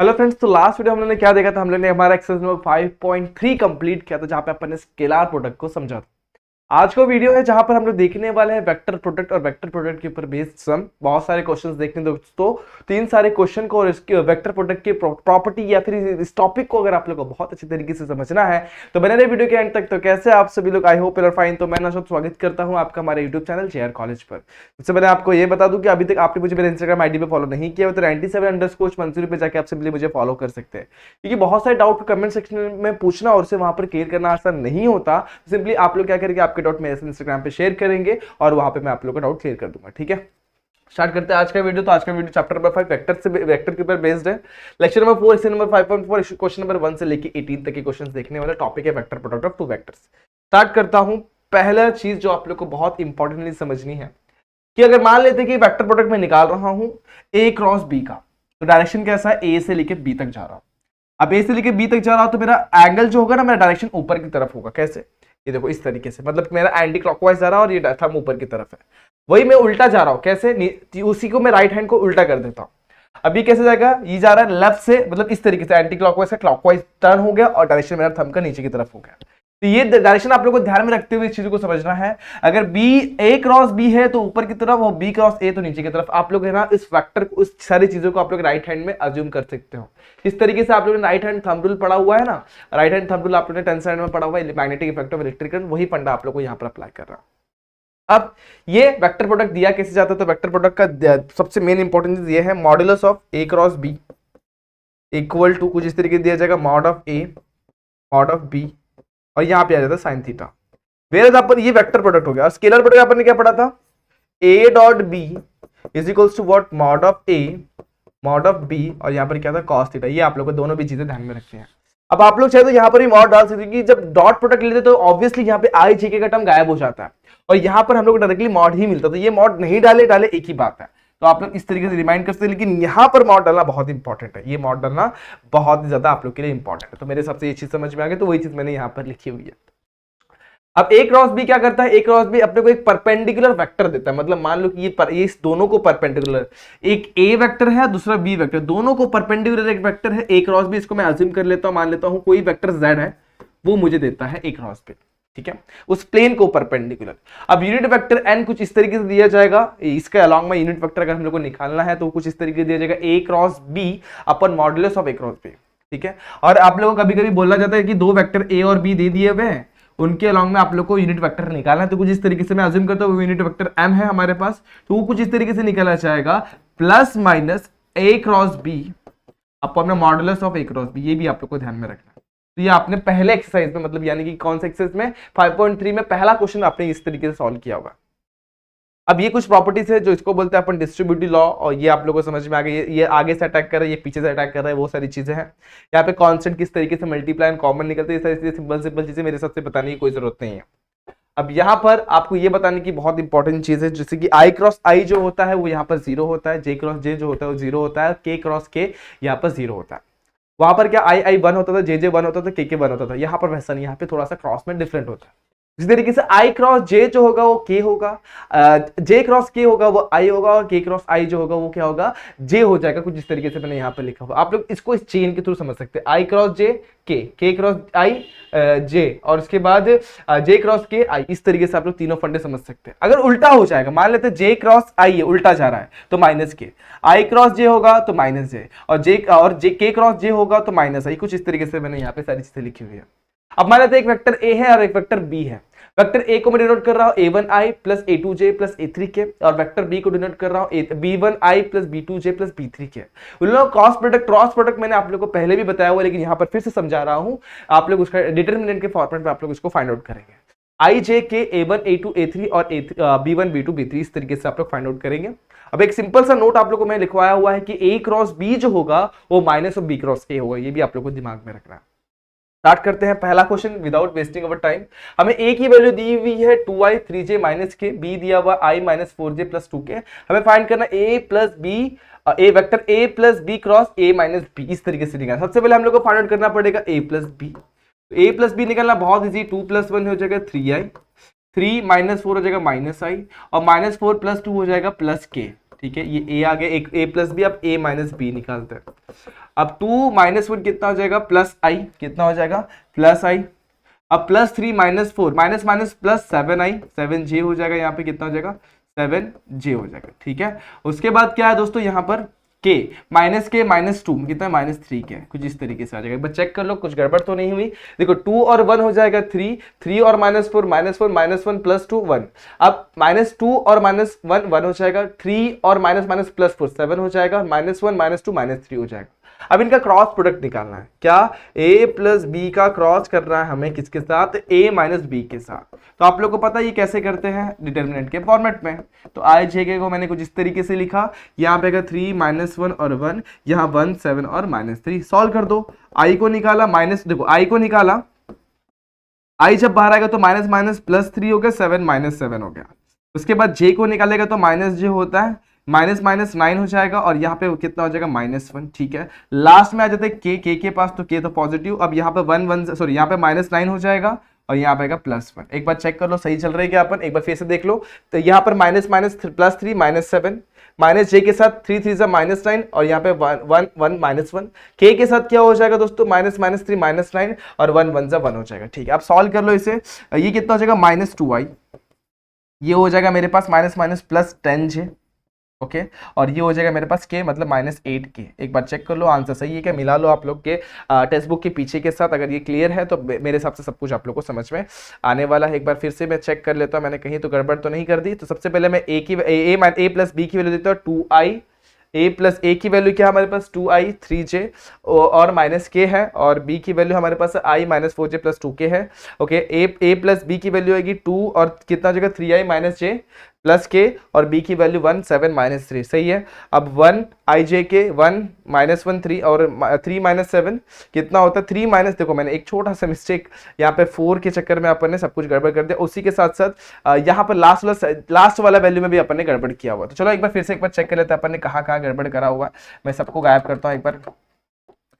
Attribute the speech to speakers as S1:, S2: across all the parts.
S1: Hello friends, तो last video हम लोगों ने क्या देखा था। हम लोगों ने हमारा एक्सरसाइज नंबर 5.3 कंप्लीट किया था, जहां पे अपन ने स्केलर प्रोडक्ट को समझा था। आज का वीडियो है जहां पर हम लोग देखने वाले हैं वेक्टर प्रोडक्ट और वेक्टर प्रोडक्ट के ऊपर बेस्ड सम। बहुत सारे क्वेश्चंस देखने दोस्तों, तीन सारे क्वेश्चन को और इसके वेक्टर प्रोडक्ट की प्रॉपर्टी या फिर इस टॉपिक को अगर आप लोग को बहुत अच्छी तरीके से समझना है तो बने रहे वीडियो के एंड तक। तो कैसे आप सभी लोग, I hope you are fine. तो मैं नौशाद स्वागत करता हूं आपका हमारे यूट्यूब चैनल जेआर कॉलेज पर। सबसे पहले आपको ये बता दूं कि अभी तक आपने मुझे मेरे इंस्टाग्राम आईडी पे फॉलो नहीं किया तो 97_मंसूरी पे जाके आप सिंपली मुझे फॉलो कर सकते हैं, क्योंकि बहुत सारे डाउट कमेंट सेक्शन में पूछना और उसे वहां पर क्लियर करना आसान नहीं होता। सिंपली आप लोग क्या करेंगे, आपके डाउट मेरे इंस्टाग्राम पे शेयर करेंगे और वहां पे मैं आप लोगों का डाउट क्लियर कर दूंगा। ठीक है, स्टार्ट करते हैं आज का वीडियो। तो आज का वीडियो चैप्टर नंबर 5 वेक्टर के ऊपर बेस्ड है। Lecture number 4 number 5.4 question number 1 से लेके 18 तक के क्वेश्चंस देखने वाला टॉपिक है vector product of two vectors. Start करता हूं। पहला चीज जो आप लोग को बहुत इंपॉर्टेंटली समझनी है कि अगर मान लेते हैं कि वेक्टर प्रोडक्ट में निकाल रहा हूं ए क्रॉस बी का, तो डायरेक्शन कैसा है, ए से लेके बी तक जा रहा हूं। अब ए से लेके बी तक जा रहा हूं तो मेरा एंगल जो होगा ना, मेरा डायरेक्शन ऊपर की तरफ होगा। कैसे, ये देखो इस तरीके से, मतलब मेरा एंटी क्लॉकवाइज जा रहा है और ये थंब ऊपर की तरफ है। वही मैं उल्टा जा रहा हूं, कैसे, उसी को मैं राइट हैंड को उल्टा कर देता हूं। अभी कैसे जाएगा, ये जा रहा है लेफ्ट से, मतलब इस तरीके से एंटी क्लॉकवाइज का क्लॉकवाइज टर्न हो गया और डायरेक्शन मेरा थंब का नीचे की तरफ हो गया। तो ये डायरेक्शन आप लोगों को ध्यान में रखते हुए इस चीज को समझना है। अगर बी ए क्रॉस बी है तो ऊपर की तरफ, और बी क्रॉस ए तो नीचे की तरफ। आप लोग है ना इस वेक्टर को, उस सारी चीजों को आप लोग राइट हैंड में अज्यूम कर सकते हो। इस तरीके से आप लोगों ने राइट हैंड थंब रूल पढ़ा हुआ है ना, राइट हैंड थंब रूल आप लोगों ने 10th स्टैंडर्ड में पढ़ा हुआ है, magnetic effect of electric current, वही फंडा आप लोग को यहाँ पर अप्लाई कर रहा हूं। अब ये वेक्टर प्रोडक्ट दिया कैसे जाता है, तो वेक्टर प्रोडक्ट का सबसे मेन इंपॉर्टेंट चीज ये है, modulus of A cross b equal to कुछ इस तरीके दिया जाएगा, mod of a mod of b, और यहां पे आ जाता है साइन थीटा। वेयर पर ये वेक्टर प्रोडक्ट हो गया। और स्केलर प्रोडक्ट अपन ने क्या पढ़ा था, a dot b is equals to what, mod of a mod of b, और यहाँ पर क्या था, कॉस थीटा। ये आप लोग को दोनों भी चीजें ध्यान में रखनी है। अब आप लोग चाहे तो यहाँ पर भी मॉड डाल सकते हैं, क्योंकि जब डॉट प्रोडक्ट लेते तो ऑब्वियसली यहाँ पे आई जी के का टर्म गायब हो जाता है और यहाँ पर हम लोग डायरेक्टली मॉड ही मिलता। तो ये मॉड नहीं डाले एक ही बात है, तो आप लोग इस तरीके से रिमाइंड कर सकते हैं। लेकिन यहाँ पर मॉड डालना बहुत इंपॉर्टेंट है, ये मॉड डालना बहुत ही ज्यादा आप लोग के लिए इंपॉर्टेंट है। तो मेरे हिसाब से ये चीज समझ में आ गई, तो वही चीज मैंने यहाँ पर लिखी हुई है। अब ए क्रॉस बी क्या करता है, ए क्रॉस बी अपने को एक परपेंडिकुलर वेक्टर देता है। मतलब मान लो कि ये इस दोनों को परपेंडिकुलर, एक ए वेक्टर है दूसरा बी वेक्टर, दोनों को परपेंडिकुलर एक वेक्टर है ए क्रॉस बी। इसको मैं अज्यूम कर लेता हूं, मान लेता हूं कोई वेक्टर z है, वो मुझे देता है ए क्रॉस बी। ठीक है, उस प्लेन को परपेंडिकुलर। अब यूनिट वेक्टर n कुछ इस तरीके से दिया जाएगा, इसके अलॉन्ग में यूनिट वेक्टर अगर हम लोग को निकालना है तो कुछ इस तरीके से दिया जाएगा, ए क्रॉस बी अपन modulus of A cross B. ठीक है, और आप लोगों को कभी कभी बोला जाता है कि दो वेक्टर ए और बी दे दिए हुए हैं, उनके अलॉन्ग में आप लोग को यूनिट वेक्टर निकालना है। तो कुछ इस तरीके से मैं अज्यूम करता हूं यूनिट वेक्टर m है हमारे पास, तो वो कुछ इस तरीके से निकला जाएगा, plus minus a cross B अपन में modulus of A cross b. ये भी आप लोग को ध्यान में रखना है। तो ये आपने पहले एक्सरसाइज में, मतलब यानी कि कौन से एक्सरसाइज में, 5.3 में पहला क्वेश्चन आपने इस तरीके से सॉल्व किया होगा। अब ये कुछ प्रॉपर्टीज है जो इसको बोलते हैं अपन डिस्ट्रीब्यूटिव लॉ, और ये आप लोगों को समझ में आ गई। ये आगे से अटैक कर रहा है, ये पीछे से अटैक कर रहा है, वो सारी चीजें हैं। यहाँ पे कांस्टेंट किस तरीके से मल्टीप्लाई एंड कॉमन निकलते हैं, ये सारी चीजें सिंपल चीजें मेरे हिसाब से बताने की कोई जरूरत नहीं है। अब यहाँ पर आपको ये बताने की बहुत इंपॉर्टेंट चीज है, जैसे कि आई क्रॉस आई जो होता है वो यहाँ पर 0 होता है, जे क्रॉस जे जो होता है वो 0 होता है, के क्रॉस के यहाँ पर 0 होता है। वहां पर क्या आई आई 1 होता था, जे 1 होता था, के 1 होता था। यहाँ पर वैसा नहीं, यहाँ पे थोड़ा सा क्रॉस में डिफरेंट होता है। इसी तरीके से आई क्रॉस जे जो होगा वो के होगा, जे क्रॉस के होगा वो आई होगा, और के क्रॉस आई जो होगा वो क्या होगा, जे हो जाएगा। कुछ इस तरीके से मैंने यहाँ पे लिखा हुआ, आप लोग इसको इस चेन के थ्रू समझ सकते हैं। आई क्रॉस जे के क्रॉस आई जे, और उसके बाद जे क्रॉस के आई। इस तरीके से आप लोग तीनों फंडे समझ सकते हैं। अगर उल्टा हो जाएगा, मान लेते हैं जे क्रॉस आई है, उल्टा जा रहा है, तो माइनस के, आई क्रॉस जे होगा तो माइनस जे, और जे के क्रॉस जे होगा तो माइनस आई। कुछ इस तरीके से मैंने यहाँ पे सारी चीजें लिखी हुई है। अब मान लेते हैं एक वेक्टर ए है और एक वेक्टर बी है। वेक्टर ए को मैं डिनोट कर रहा हूं a1i plus a2j plus a3k, और वेक्टर बी को डिनोट कर रहा हूं b1i plus b2j plus b3k। उन लोगों क्रॉस प्रोडक्ट मैंने आप लोगों को पहले भी बताया हुआ, लेकिन यहां पर फिर से समझा रहा हूं। आप लोग उसका डिटरमिनेंट के फॉर्मेट में आप लोग इसको फाइंड आउट करेंगे। आई जे के a1 a2 a3 और b1 b2 b3 इस तरीके से आप लोग फाइंड आउट करेंगे। अब एक सिंपल सा नोट आप लोग को मैं लिखवाया हुआ है कि a क्रॉस b जो होगा वो minus of b cross a होगा। ये भी आप लोग को दिमाग में रखना है। स्टार्ट करते हैं पहला question without wasting our time. हमें ए की वैल्यू दी हुई है 2i 3j माइनस के, बी दिया हुआ i minus 4j plus 2k। हमें फाइंड करना A plus B, A vector A plus B cross A minus B. इस तरीके से निकालना, सबसे पहले हम लोग को फाइंड आउट करना पड़ेगा ए प्लस बी। ए प्लस बी निकालना बहुत इजी, 2 + 1 हो जाएगा 3i, 3 - 4 हो जाएगा -i, और -4 + 2 हो जाएगा +k। ठीक है, ये ए आ गया, एक ए प्लस बी, अब ए माइनस बी निकालते हैं। अब 2 माइनस 1 कितना हो जाएगा, प्लस आई, कितना हो जाएगा, प्लस आई। अब plus 3 minus 4 minus minus plus 7 आई, 7 जे हो जाएगा, यहाँ पे कितना हो जाएगा, 7 जे हो जाएगा। ठीक है, उसके बाद क्या है दोस्तों, यहाँ पर के माइनस के माइनस 2 कितना है, माइनस 3 के, कुछ इस तरीके से आ जाएगा। बस चेक कर लो कुछ गड़बड़ तो नहीं हुई। देखो 2 और 1 हो जाएगा 3, 3 और माइनस 4 माइनस 4 माइनस 1 प्लस 2 1। अब माइनस 2 और माइनस 1 1 हो जाएगा, 3 और माइनस माइनस प्लस 4 7 हो जाएगा, माइनस 1 माइनस 2 माइनस 3 हो जाएगा। अब इनका क्रॉस प्रोडक्ट निकालना है, क्या, a प्लस बी का क्रॉस करना है हमें किसके साथ, a माइनस बी के साथ। तो आप लोग को पता है ये कैसे करते हैं, डिटर्मिनेंट के फॉर्मेट में। तो आई जे के को मैंने कुछ इस तरीके से लिखा, यहाँ पे 3 माइनस 1 और 1, यहाँ 1 7 और माइनस 3। सॉल्व कर दो, आई को निकाला, माइनस, देखो आई को निकाला, आई जब बाहर आएगा तो माइनस माइनस प्लस 3 हो गया, 7 माइनस 7 हो गया। उसके बाद जे को निकालेगा तो माइनस जे होता है, माइनस माइनस 9 हो जाएगा, और यहाँ पे कितना हो जाएगा, -1। ठीक है, लास्ट में आ जाते हैं के पास, तो के तो पॉजिटिव। अब यहाँ पे 1 1 सॉरी यहाँ पे -9 हो जाएगा, और यहाँ पे +1। एक बार चेक कर लो सही चल रही है क्या, अपन एक बार फिर से देख लो। तो यहाँ पर माइनस माइनस प्लस 3 -7, माइनस जे के साथ 3 3 -9, और यहाँ पे 1 1 -1। के के साथ क्या हो जाएगा दोस्तों, माइनस माइनस 3 -9, और 1 1 1 हो जाएगा। ठीक है, अब सॉल्व कर लो इसे, ये कितना हो जाएगा, -2i, ये हो जाएगा मेरे पास माइनस माइनस प्लस 10 जे, ओके, और ये हो जाएगा मेरे पास के मतलब -8 के। एक बार चेक कर लो आंसर सही है क्या, मिला लो आप लोग के टेक्स्ट बुक के पीछे के साथ। अगर ये क्लियर है तो मेरे हिसाब से सब कुछ आप लोग को समझ में आने वाला है। एक बार फिर से मैं चेक कर लेता हूँ, मैंने कहीं तो गड़बड़ तो नहीं कर दी। तो सबसे पहले मैं ए प्लस बी की वैल्यू देता हूँ 2i, a प्लस ए की वैल्यू क्या है हमारे पास, 2i 3j और माइनस के है, और b की वैल्यू हमारे पास i minus 4j plus 2k है। ओके, a प्लस बी की वैल्यू आएगी 2 और कितना हो जाएगा 3i माइनस j प्लस के, और b की वैल्यू 1 7 माइनस 3, सही है। अब 1 i j के 1 -1 3 और 3 माइनस 7 कितना होता है 3 माइनस, देखो मैंने एक छोटा सा मिस्टेक यहाँ पे 4 के चक्कर में अपन ने सब कुछ गड़बड़ कर दिया। उसी के साथ साथ यहाँ पर लास्ट वाला वैल्यू में भी अपन ने गड़बड़ किया हुआ। तो चलो एक बार फिर से एक बार चेक कर लेते हैं अपन ने कहाँ गड़बड़ करा हुआ। मैं सबको गायब करता हूँ, एक बार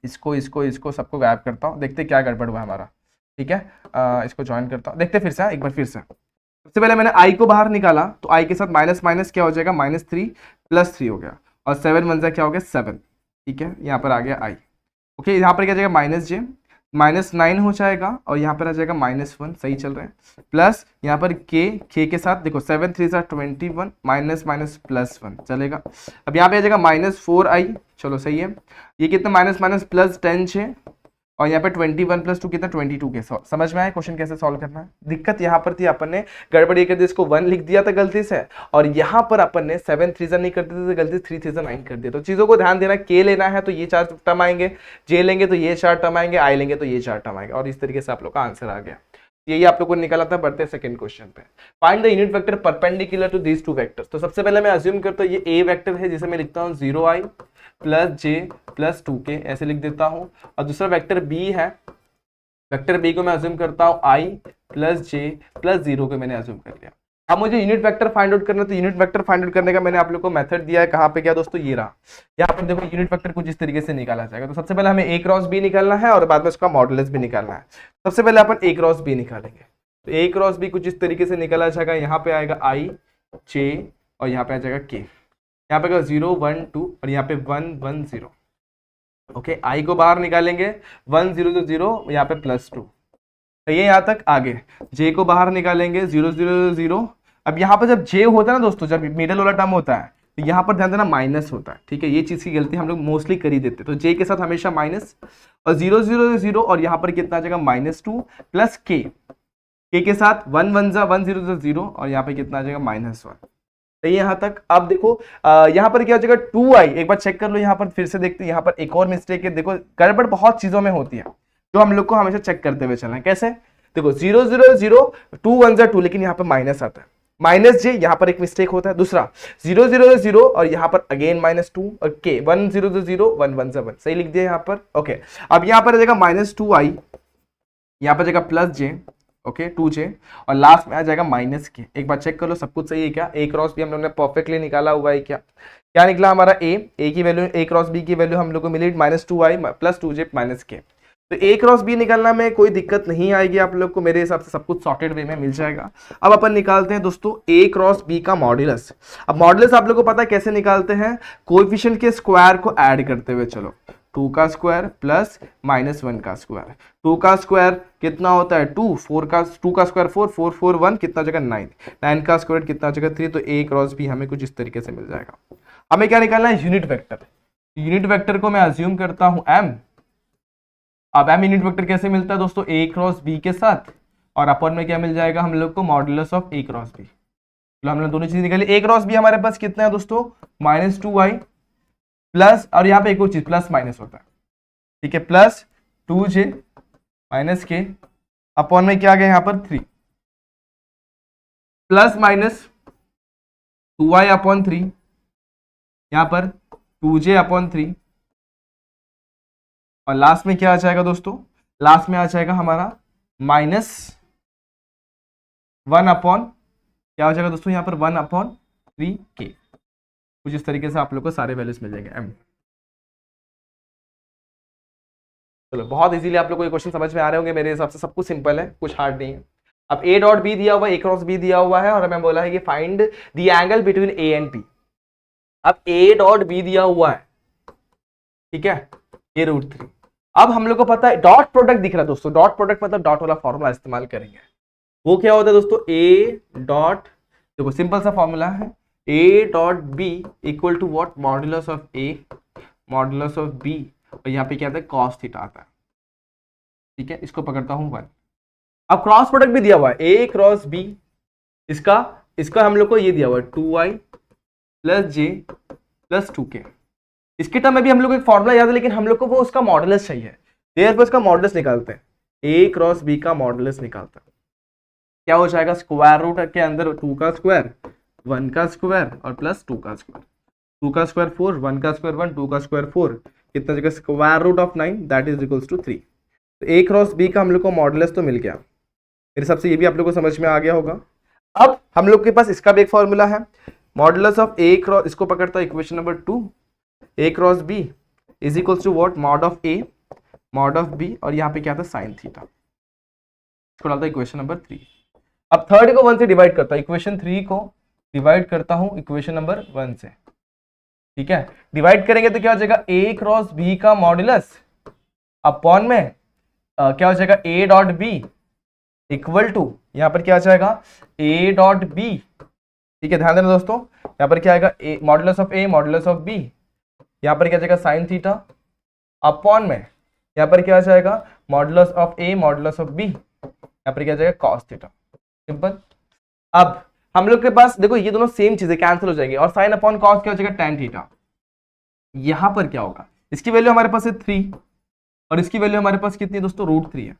S1: इसको सबको गायब करता हूँ, देखते क्या गड़बड़ हुआ हमारा। ठीक है, इसको ज्वाइन करता हूँ, देखते फिर से एक बार फिर से। सबसे पहले मैंने i को बाहर निकाला, तो i के साथ माइनस माइनस क्या हो जाएगा, -3 प्लस 3 हो गया, और 7 1 क्या हो गया 7। ठीक है, यहाँ पर आ गया i। ओके, यहाँ पर क्या जाएगा -j, -9 हो जाएगा, और यहाँ पर आ जाएगा -1, सही चल रहा है, प्लस यहाँ पर k के साथ देखो 7 3 21 माइनस माइनस प्लस 1 चलेगा। अब यहाँ पे आ जाएगा -4i, चलो सही है। ये कितना माइनस माइनस प्लस 10 है, और यहाँ पे 21 प्लस 2 कितना 22 के। समझ में आया क्वेश्चन कैसे सॉल्व करना है। दिक्कत यहाँ पर थी, अपन ने गड़बड़ ये कर दी, इसको 1 लिख दिया था गलती से, और यहाँ पर अपन ने 7 3 नहीं करते थे, गलती 3 3 9 कर दिया। तो चीजों को ध्यान देना, के लेना है तो ये 4 टर्म आएंगे, जे लेंगे तो ये 4 टर्म आएंगे, आई लेंगे तो ये 4 टर्म आएंगे, और इस तरीके से आप लोग का आंसर आ गया। यही आप लोग को निकाला था। बढ़ते सेकंड क्वेश्चन पे, find the unit vector perpendicular to these two vectors. तो सबसे पहले मैं अज्यूम करता हूँ ये ए वेक्टर है, जिसे मैं लिखता हूँ 0i plus j plus 2k, ऐसे लिख देता हूँ। और दूसरा वेक्टर बी है, वेक्टर बी को मैं अज्यूम करता हूँ i प्लस j प्लस 0 को मैंने अज्यूम कर लिया। अब मुझे यूनिट वेक्टर फाइंड आउट करना है, तो यूनिट वेक्टर फाइंड आउट करने का मैंने आप लोग को मेथड दिया है। कहाँ पे क्या दोस्तों, ये रहा। यहाँ पर देखो यूनिट वेक्टर कुछ इस तरीके से निकाला जाएगा। तो सबसे पहले हमें a क्रॉस b निकालना है, और बाद में उसका मॉडुलस भी निकालना है। सबसे पहले अपन a क्रॉस b निकालेंगे, तो a क्रॉस b कुछ इस तरीके से निकाला जाएगा। यहाँ पे आएगा i j, और यहाँ पे आ जाएगा k, यहाँ पे 0 1 2, और यहाँ पे 1 1 0। ओके, i को बाहर निकालेंगे, 1 0 0, यहाँ पे +2, तो ये यहाँ तक आगे। j को बाहर निकालेंगे, 0 0 0। अब यहाँ पर जब j होता है ना दोस्तों, जब मिडल वाला टर्म होता है, तो यहाँ पर ध्यान देना माइनस होता है। ठीक है, ये चीज की गलती हम लोग मोस्टली कर ही देते। तो j के साथ हमेशा माइनस, और 0 0 0, और यहाँ पर कितना आ जाएगा -2 प्लस k के साथ 1 1 1 0 0, और यहाँ पे कितना आ जाएगा -1। तो यहाँ तक। अब देखो यहाँ पर क्या हो जाएगा 2i, एक बार चेक कर लो। यहाँ पर फिर से देखते हैं, यहाँ पर एक और मिस्टेक है। देखो गड़बड़ बहुत चीजों में होती है, जो हम लोग को हमेशा चेक करते हुए चलना है। कैसे, देखो 0 0 0 2 1 2, लेकिन यहाँ पर माइनस आता है, -j, यहाँ पर एक मिस्टेक होता है। दूसरा 0 0 0, और यहाँ पर अगेन -2, और k 1 0 0 1 1 1, सही लिख दिया यहाँ पर। ओके, अब यहाँ पर आ जाएगा -2i, यहाँ पर जाएगा +j, ओके 2j, और लास्ट में आ जाएगा -k। एक बार चेक कर लो सब कुछ सही है क्या। a क्रॉस b हम लोग ने परफेक्टली निकाला हुआ है क्या। क्या निकला हमारा a की वैल्यू, a क्रॉस b की वैल्यू हम लोग को मिली -2i प्लस 2j -k। तो ए क्रॉस बी निकालना में कोई दिक्कत नहीं आएगी आप लोग को, मेरे हिसाब से सब कुछ सॉर्टेड वे में मिल जाएगा। अब अपन निकालते हैं दोस्तों ए क्रॉस बी का मॉड्यूलस। अब मॉड्यूलस आप लोग को पता है कैसे निकालते हैं, कोएफिशिएंट के स्क्वायर को ऐड करते हुए। चलो 2 का स्क्वायर प्लस -1 का स्क्वायर, 2 का स्क्वायर कितना होता है 2, 4 का 2 का स्क्वायर 4, 4 4 1 कितना जगह 9, 9 का स्क्वायर कितना जगह 3। तो ए क्रॉस बी हमें कुछ इस तरीके से मिल जाएगा। हमें क्या निकालना है, यूनिट वेक्टर। यूनिट वेक्टर को मैं अज्यूम करता हूं m। अब m यूनिट वेक्टर कैसे मिलता है दोस्तों, a क्रॉस b के साथ, और अपन में क्या मिल जाएगा हम लोग को, modulus of a cross b। तो हमने दोनों चीज निकाली। a क्रॉस b हमारे पास कितना है दोस्तों, -2y प्लस, और यहाँ पे एक और चीज प्लस माइनस होता है, ठीक है, plus 2j minus k upon में क्या आ गया यहाँ पर 3 प्लस माइनस 2y अपॉन 3, यहाँ पर 2j अपॉन 3, और लास्ट में क्या आ जाएगा दोस्तों, लास्ट में आ जाएगा हमारा -1 अपॉन क्या हो जाएगा दोस्तों यहाँ पर 1 अपॉन 3k। कुछ इस तरीके से आप लोग को सारे वैल्यूज मिल जाएंगे m। चलो बहुत इजीली आप लोग को ये क्वेश्चन समझ में आ रहे होंगे, मेरे हिसाब से सब कुछ सिंपल है, कुछ हार्ड नहीं है। अब a डॉट b दिया हुआ है, a क्रॉस b दिया हुआ है, और हमें बोला है कि find the angle between a and b। अब a डॉट b दिया हुआ है, ठीक है, ये √3। अब हम लोग को पता है डॉट प्रोडक्ट दिख रहा है दोस्तों, डॉट प्रोडक्ट मतलब डॉट वाला फॉर्मूला इस्तेमाल करेंगे। वो क्या होता है दोस्तों, a डॉट, देखो सिंपल सा फॉर्मूला है, a dot b equal to what, modulus of a modulus of b, और यहाँ पे क्या आता है cos थीटा आता है, ठीक है, इसको पकड़ता हूँ 1। अब क्रॉस प्रोडक्ट भी दिया हुआ है a क्रॉस b, इसका हम लोग को ये दिया हुआ है 2y plus j plus 2k। इसके टर्म में भी हम लोग को एक फॉर्मूला याद है, लेकिन हम लोग को वो उसका मॉडुलस चाहिए, देयरफॉर उसका मॉडुलस निकालते हैं, a क्रॉस b का मॉडुलस निकालते हैं। क्या हो जाएगा, स्क्वायर रूट के अंदर 2 का स्क्वायर 1 का स्क्वायर और प्लस 2 का स्क्वायर, 2 का स्क्वायर 4, 1 का स्क्वायर 1, 2 का स्क्वायर 4, कितना जगह square root of 9 that is equals to 3। तो a क्रॉस b का हम लोग को मॉडुलस तो मिल गया, मेरे हिसाब से ये भी आप लोग को समझ में आ गया होगा। अब हम लोग के पास इसका भी एक फॉर्मूला है, मॉडुलस ऑफ a क्रॉस, इसको पकड़ता है equation number 2, a cross b is equals to what, mod of a mod of b, और यहाँ पे क्या था साइन थीटा, इसको डालता है इक्वेशन नंबर 3। अब थर्ड को 1 से डिवाइड करता है, इक्वेशन 3 को डिवाइड करता हूं इक्वेशन नंबर 1 से, ठीक है, डिवाइड करेंगे तो क्या हो जाएगा, a क्रॉस b का मॉडुलस अपॉन में क्या हो जाएगा, a dot b equal to, यहाँ पर क्या आ जाएगा a डॉट b, ठीक है, ध्यान देना दोस्तों, यहाँ पर क्या आएगा modulus of a modulus of b, यहाँ पर क्या जाएगा साइन थीटा अपॉन में, यहाँ पर क्या आ जाएगा modulus of a modulus of b, यहाँ पर क्या जाएगा कॉस थीटा, सिंपल। अब हम लोग के पास देखो ये दोनों सेम चीजें कैंसिल हो जाएगी, और साइन अपॉन कॉस क्या हो जाएगा tan थीटा। यहाँ पर क्या होगा, इसकी वैल्यू हमारे पास है 3 और इसकी वैल्यू हमारे पास कितनी है दोस्तों, √3 है।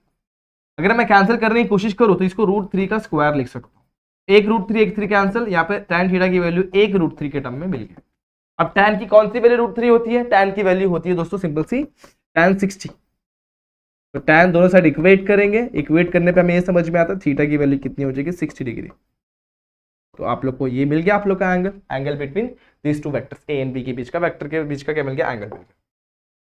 S1: अगर मैं कैंसिल करने की कोशिश करूँ तो इसको √3 का स्क्वायर लिख सकता हूँ, एक √3 एक 3 कैंसिल, यहाँ पे tan थीटा की वैल्यू एक √3 के टर्म में मिल गई। अब tan की कौन सी वैल्यू √3 होती है, tan की वैल्यू होती है दोस्तों सिंपल सी tan 60। तो tan दोनों साइड इक्वेट करेंगे, इक्वेट करने पे हमें ये समझ में आता है थीटा की वैल्यू कितनी हो जाएगी 60 डिग्री। तो आप लोग को ये मिल गया आप लोग का angle between this two vectors a and b के बीच का, वेक्टर के बीच का क्या मिल गया, एंगल मिल गया।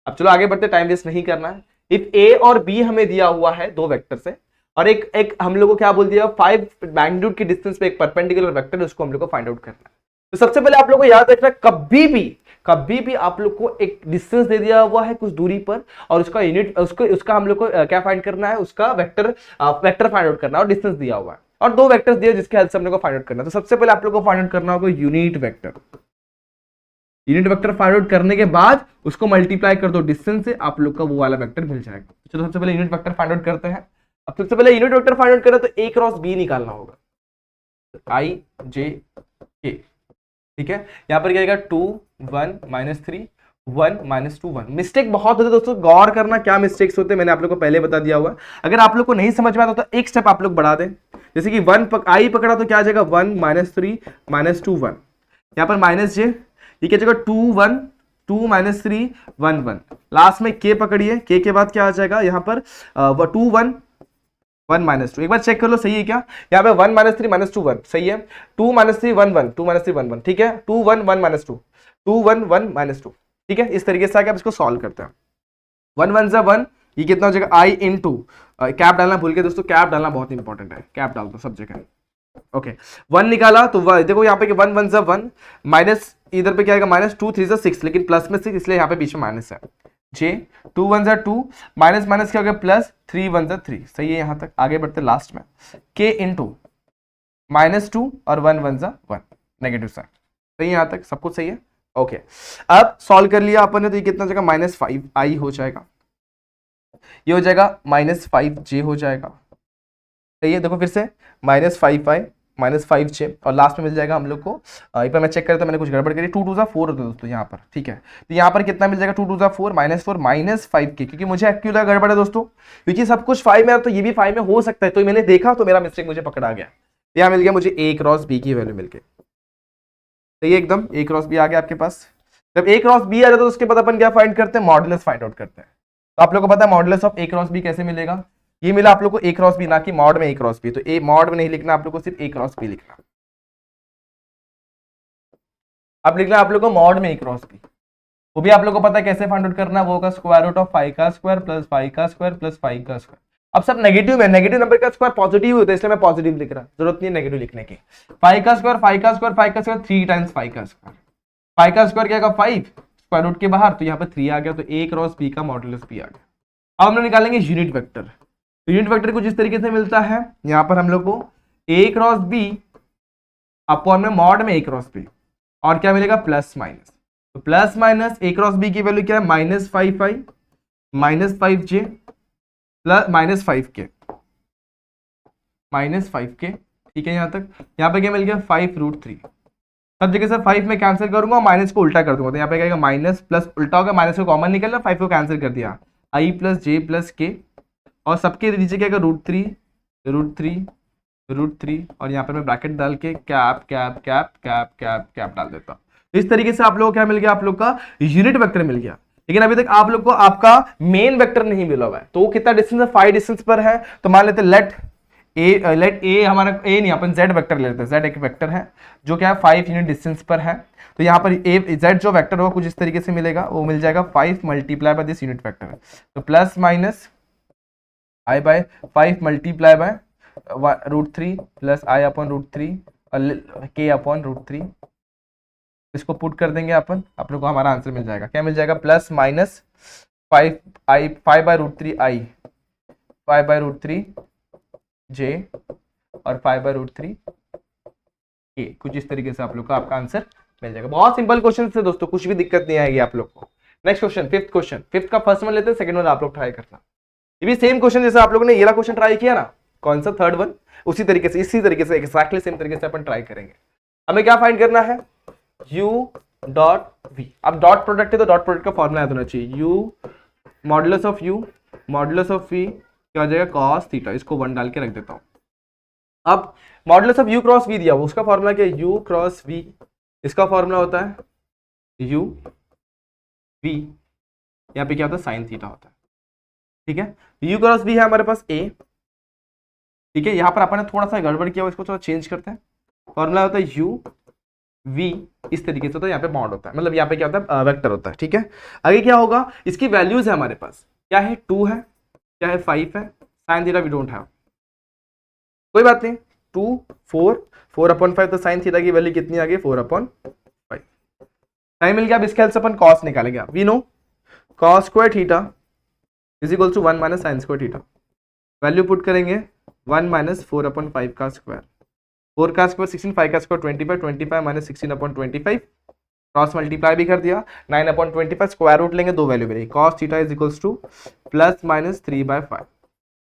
S1: अब चलो आगे बढ़ते, टाइम वेस्ट नहीं करना है। इफ a और b हमें दिया हुआ है दो वेक्टर से, और एक हम लोग को क्या बोल दिया 5 मैग्नीट्यूड की डिस्टेंस पे एक परपेंडिकुलर वेक्टर, उसको हम लोग को फाइंड आउट करना है। तो सबसे पहले आप लोग को याद रखना, कभी भी आप लोग को एक डिस्टेंस दे दिया हुआ है कुछ दूरी पर, और उसका यूनिट उसका हम लोग को क्या फाइंड करना है, उसका वेक्टर फाइंड आउट करना है, और डिस्टेंस दिया हुआ है और दो वेक्टर्स दिए जिसके हेल्प से हम लोग को फाइंड आउट करना है। तो सबसे पहले आप लोग को फाइंड आउट करना होगा unit vector. Unit vector find out करने के बाद उसको मल्टीप्लाई कर दो डिस्टेंस से, आप लोग का वो वाला वेक्टर मिल जाएगा। चलो सबसे पहले यूनिट वेक्टर फाइंड आउट करते हैं। अब सबसे पहले यूनिट वेक्टर फाइंड आउट करें तो a क्रॉस b निकालना होगा, i j k, ठीक है। यहाँ पर क्या आएगा 2 1 -3 1 -2 1। मिस्टेक बहुत होते हैं दोस्तों, गौर करना क्या मिस्टेक्स होते हैं, मैंने आप लोग को पहले बता दिया हुआ। अगर आप लोग को नहीं समझ में आता तो एक स्टेप आप लोग बढ़ा दें, जैसे कि i पकड़ा तो क्या आ जाएगा 1 -3 -2 1, यहाँ पर -j, ये क्या जाएगा 2 1 2 -3 1 1, लास्ट में k पकड़िए, k के बाद क्या आ जाएगा यहाँ पर 2 1 1 -2। एक बार चेक कर लो सही है क्या, यहाँ पे 1 -3 -2 1 सही है, 2 -3 1 1 2 -3 1 1, ठीक है, 2 1 1 -2 2 1 1 -2, ठीक है। इस तरीके से आके आप इसको सॉल्व करते हैं। 1 1 1 ये कितना हो जाएगा आई इंटू, कैप डालना भूल गए दोस्तों, कैप डालना बहुत इंपॉर्टेंट है, कैप डाल दो सब जगह। ओके, 1 निकाला तो देखो यहाँ पे 1 1 1 माइनस, इधर पे क्या आएगा माइनस 2 3 6, लेकिन प्लस में 6 इसलिए यहाँ पे बीच में माइनस है। जे 2 1 2 माइनस माइनस क्या हो गया प्लस, 3 1 3, सही है यहाँ तक। आगे बढ़ते लास्ट में, के इंटू -2 और 1 1 1, नेगेटिव साइन, सही है यहाँ तक, सब कुछ सही है। ओके, अब सॉल्व कर लिया अपन ने, तो ये कितना हो जाएगा -5i हो जाएगा, ये हो जाएगा -5j हो जाएगा, सही है। देखो फिर से -5i -5j, और लास्ट में मिल जाएगा हम लोग को, एक बार मैं चेक करता, मैंने कुछ गड़बड़ करी, 2 2 4 होता है दोस्तों यहाँ पर, ठीक है। तो यहाँ पर कितना मिल जाएगा, 2 2 4 -4 -5k, क्योंकि मुझे क्यों लगा गड़बड़ है दोस्तों, क्योंकि सब कुछ 5 में है, तो ये भी 5 में हो सकता है, तो मैंने देखा तो मेरा मिस्टेक मुझे पकड़ा गया। यहाँ मिल गया मुझे a क्रॉस b की वैल्यू मिल गई, सही है एकदम, a क्रॉस b आ गया आपके पास। जब a क्रॉस b आ जाता है तो उसके बाद अपन क्या फाइंड करते हैं, मॉडुलस फाइंड आउट करते हैं। तो आप लोग को पता है modulus of a cross b कैसे मिलेगा, ये मिला आप लोग को a क्रॉस b, ना कि मॉड में a क्रॉस b, तो a मॉड में नहीं लिखना आप लोग को, सिर्फ a क्रॉस b लिखना। अब लिखना आप लोग को मॉड में a क्रॉस b, वो भी आप लोग को पता है कैसे फाइंड आउट करना, वो होगा स्क्वायर रूट ऑफ 5 का स्क्वायर प्लस 5 का स्क्वायर प्लस 5 का स्क्वायर। अब सब नेगेटिव में, नेगेटिव नंबर का स्क्वायर पॉजिटिव होता है, इसलिए मैं पॉजिटिव लिख रहा, जरूरत नहीं है नेगेटिव लिखने की। 5 का स्क्वायर 5 का स्क्वायर 5 का स्क्वायर 3 टाइम्स 5 का स्क्वायर, 5 का स्क्वायर क्या होगा 5, स्क्वायर रूट के बाहर, तो यहाँ पर 3 आ गया, तो a क्रॉस b का मॉडुलस b आ गया। अब हम लोग निकालेंगे यूनिट वेक्टर, तो यूनिट वेक्टर कुछ इस तरीके से मिलता है, यहाँ पर हम लोग को a क्रॉस b अपॉन में मॉड में a क्रॉस b, और क्या मिलेगा प्लस माइनस, तो plus minus a cross b की वैल्यू क्या है -5i -5j प्लस -5k, ठीक है यहाँ तक। यहाँ पे क्या मिल गया 5√3, सब जगह से 5 में कैंसिल करूंगा और माइनस को उल्टा कर दूंगा, तो यहाँ पे क्या माइनस प्लस उल्टा होगा, माइनस को कॉमन निकलना, 5 को कैंसिल कर दिया, i plus j plus k, और सबके नीचे क्या √3 और यहाँ पे मैं ब्रैकेट डाल के cap cap cap cap cap cap डाल देता हूँ। इस तरीके से आप लोग क्या मिल गया, आप लोग का यूनिट वेक्टर मिल गया। लेकिन अभी तक आप लोग को आपका मेन वेक्टर नहीं मिला हुआ है, तो वो कितना डिस्टेंस है, 5 डिस्टेंस पर है, तो मान लेते लेट ए हमारा ए नहीं, अपन z वेक्टर ले लेते हैं, z एक वेक्टर है जो क्या है 5 यूनिट डिस्टेंस पर है, तो यहाँ पर ए z जो वेक्टर होगा कुछ इस तरीके से मिलेगा, वो मिल जाएगा 5 multiply by this unit vector, तो plus minus i by 5 multiply by √3 plus i upon √3 और k अपॉन √3, इसको पुट कर देंगे अपन, आप लोग को हमारा आंसर मिल जाएगा, क्या मिल जाएगा plus minus 5 by √3 i 5 by √3 j और 5 बाय √3 k, कुछ इस तरीके से आप लोग का आपका आंसर मिल जाएगा। बहुत सिंपल क्वेश्चन है दोस्तों, कुछ भी दिक्कत नहीं आएगी आप लोग को। Next question, fifth question, fifth का फर्स्ट वन लेते हैं, सेकंड वन आप लोग ट्राई करना। ये भी सेम क्वेश्चन जैसे आप लोगों ने ये वाला क्वेश्चन ट्राई किया ना, कौन सा थर्ड वन, उसी तरीके से इसी तरीके से एक्जैक्टली सेम तरीके से अपन ट्राई करेंगे। हमें क्या फाइंड करना है, u डॉट v, अब डॉट प्रोडक्ट है तो डॉट प्रोडक्ट का फॉर्मूला याद होना चाहिए, u मॉडुलस ऑफ v क्या हो जाएगा cos थीटा, इसको 1 डाल के रख देता हूं। अब modulus of u cross v दिया, उसका फॉर्मूला क्या है, u क्रॉस v, इसका फॉर्मूला होता है u v, यहाँ पे क्या होता है साइन थीटा होता है, ठीक है। u क्रॉस v है हमारे पास a, ठीक है। यहाँ पर अपन ने थोड़ा सा गड़बड़ किया, इसको थोड़ा चेंज करते हैं, फॉर्मूला होता है u v इस तरीके से, तो यहाँ पे बॉन्ड होता है, मतलब यहाँ पे क्या होता है वेक्टर होता है, ठीक है। आगे क्या होगा, इसकी वैल्यूज है हमारे पास, क्या है 2 है, क्या है 5 है, sine theta we don't have, कोई बात नहीं, 2 4 अपॉन 5, तो साइन थीटा की वैल्यू कितनी आ गई 4/5, टाइम मिल गया। अब इसके हेल्प से अपन कॉस निकालेंगे, we know cos square theta is equal to 1 minus sine square theta, value put करेंगे 1 माइनस 4/5 का स्क्वायर, 4 का स्क्वायर 16, 5 का स्क्वायर 25 माइनस 16/25, क्रॉस मल्टीप्लाई भी कर दिया, 9/25 स्क्वायर रूट लेंगे, दो वैल्यू मिलेगी, cos theta is equals two plus minus 3/5।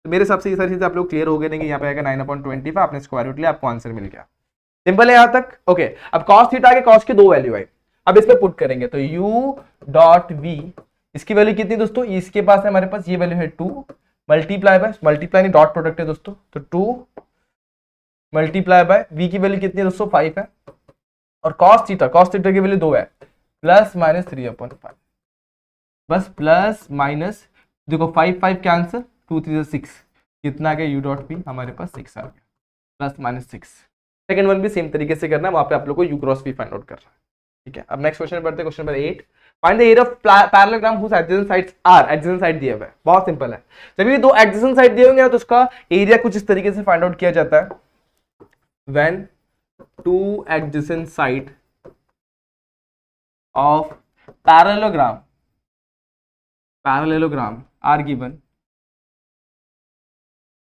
S1: तो मेरे हिसाब से ये सारी चीजें आप लोग क्लियर हो गए नहीं, यहाँ पे आएगा 9/25, आपने स्क्वायर रूट लिया, आपको आंसर मिल गया, सिंपल है यहाँ तक। ओके, अब cos थीटा के cos के दो वैल्यू है, अब इस पे पुट करेंगे, तो u डॉट v, इसकी वैल्यू कितनी दोस्तों, इसके पास है हमारे पास ये वैल्यू है 2 मल्टीप्लाई बाय, मल्टीप्लाई नहीं डॉट प्रोडक्ट है दोस्तों, तो 2 मल्टीप्लाई बाय v की वैल्यू कितनी है दोस्तों 5 है, और cos थीटा की वैल्यू 2 है, प्लस माइनस 3/5, बस प्लस माइनस, देखो 5 कैंसिल, 2 3 6, कितना आ गया u डॉट v हमारे पास 6 आ गया, प्लस माइनस 6। सेकंड वन भी सेम तरीके से करना है, वहां पे आप लोग को u cross v find out करना है, ठीक है। अब नेक्स्ट क्वेश्चन बढ़ते हैं, question number 8, find the area of parallelogram whose adjacent sides are, adjacent side दिया हुआ है, बहुत सिंपल है। जब ये दो एडजेसेंट साइड दिए होंगे तो उसका एरिया कुछ इस तरीके से फाइंड आउट किया जाता है। When two adjacent side of parallelogram are given,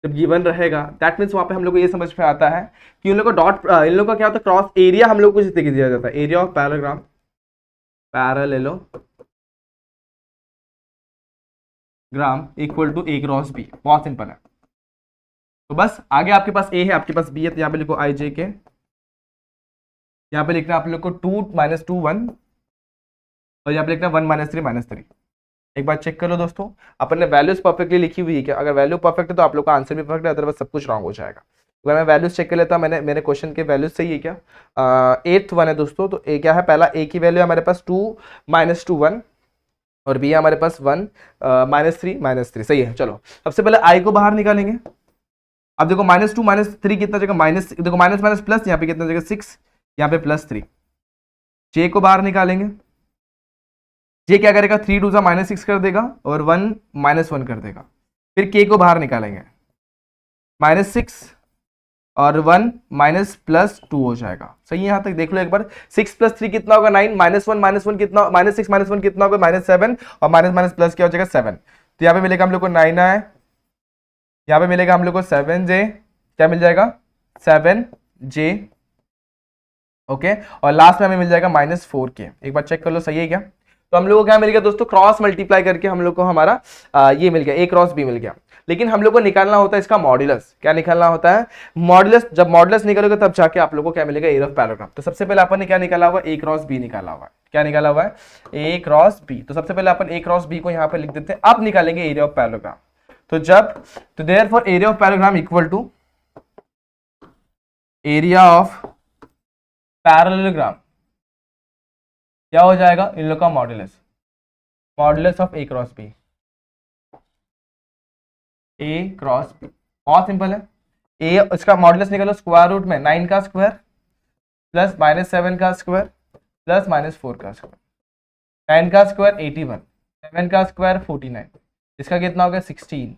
S1: जब गिवन रहेगा दैट मीन्स वहां पे हम लोग को ये समझ में आता है कि उन लोगों का डॉट, इन लोगों का क्या होता है, क्रॉस एरिया हम लोग को इस तरीके दिया जाता है, area of parallelogram equal to A cross B. बहुत सिंपल है। तो बस आगे आपके पास ए है, आपके पास बी है, तो यहाँ पे लिखो आई जे के, यहाँ पे लिखना आप लोग को 2 - 2 1, और यहाँ पे लिखना 1 - 3 -3। एक बार चेक कर लो दोस्तों, अपन ने वैल्यूज परफेक्टली लिखी हुई है क्या? अगर वैल्यू परफेक्ट है तो आप लोग का आंसर भी परफेक्ट है, अदरवाइज सब कुछ रॉन्ग हो जाएगा। अगर मैं वैल्यूज चेक कर लेता हूं, मैंने मेरे क्वेश्चन के वैल्यूज सही है क्या? 8th वन है दोस्तों, तो ए क्या है, पहला ए की वैल्यू है हमारे पास 2 - 2 1, और बी है हमारे पास 1 -3 -3। सही है। चलो सबसे पहले आई को बाहर निकालेंगे। अब देखो -2 -3 कितना जगह माइनस, देखो माइनस माइनस प्लस, यहाँ पे कितना जगह 6, यहाँ पे +3। जे को बाहर निकालेंगे। जे क्या करेगा, 3 2 -6 कर देगा और 1 -1 कर देगा। फिर के को बाहर निकालेंगे, -6 और 1 -+2 हो जाएगा। सही है, यहां तक देख लो एक बार। 6 + 3 कितना होगा 9, -1 कितना, -6 -1 कितना होगा -7, और माइनस प्लस क्या हो जाएगा 7। तो यहाँ पे मिलेगा हम लोग को 9 है, यहाँ पे मिलेगा हम लोग को 7J, क्या मिल जाएगा 7J, ओके। और लास्ट में हमें मिल जाएगा -4K। एक बार चेक कर लो, सही है क्या? तो हम लोग को क्या मिल गया दोस्तों, क्रॉस मल्टीप्लाई करके हम लोग को हमारा ये मिल गया, ए क्रॉस बी मिल गया। लेकिन हम लोग को निकालना होता है इसका मॉड्यूलस। क्या निकालना होता है? मॉड्यूलस। जब मॉड्यूलस निकालोगे तब जाके आप लोग को क्या मिलेगा, एरिया ऑफ पैरेललोग्राम। तो सबसे पहले अपन ने क्या निकाला हुआ, ए क्रॉस बी निकाला हुआ है। क्या निकाला हुआ है, ए क्रॉस बी। तो सबसे पहले अपन ए क्रॉस बी को यहाँ पे लिख देते हैं। अब निकालेंगे एरिया ऑफ पैरेललोग्राम। तो therefore area of parallelogram equal to area of parallelogram क्या हो जाएगा, इन लोग का modulus, modulus of A cross B. A cross B बहुत सिंपल है। ए इसका मॉड्यूलस निकालो, स्क्वायर रूट में 9 का स्क्वायर प्लस -7 का स्क्वायर प्लस -4 का स्क्वायर। 9 का स्क्वायर 81, 7 का स्क्वायर 49, इसका कितना हो गया 16।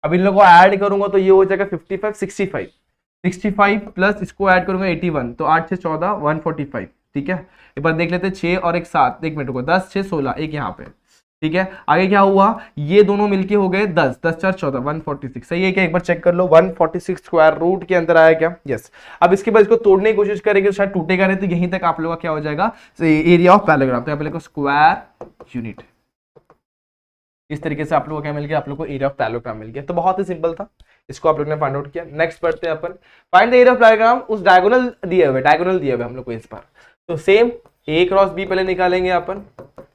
S1: अब इन लोगों को ऐड करूंगा तो ये हो जाएगा 55 65 प्लस इसको ऐड करूंगा 81, तो 8 6 14 145। ठीक है, एक बार देख लेते हैं, 6 और 1 7, एक मिनट को 10 6 16, एक यहाँ पे। ठीक है, आगे क्या हुआ, ये दोनों मिलके हो गए 10 10 4 14 146। सही है क्या? एक बार चेक कर लो, 146 स्क्वायर रूट के अंदर आया क्या? यस। अब इसके बाद इसको तोड़ने की कोशिश करेंगे तो शायद टूटेगा नहीं, तो यहीं तक आप लोगों का क्या हो जाएगा, एरिया ऑफ पैरेललोग्राम। तो यहाँ पे लिखो स्क्वायर यूनिट। इस तरीके से आप लोगों को क्या मिल गया, आप लोग को एरिया ऑफ पैरेललोग्राम मिल गया। तो बहुत ही सिंपल था, इसको आप लोग ने फाइंड आउट किया। नेक्स्ट बढ़ते हैं अपन, find the area of parallelogram. उस डायगोनल दिए हुए हम लोग को इस पर। तो सेम ए क्रॉस बी पहले निकालेंगे अपन,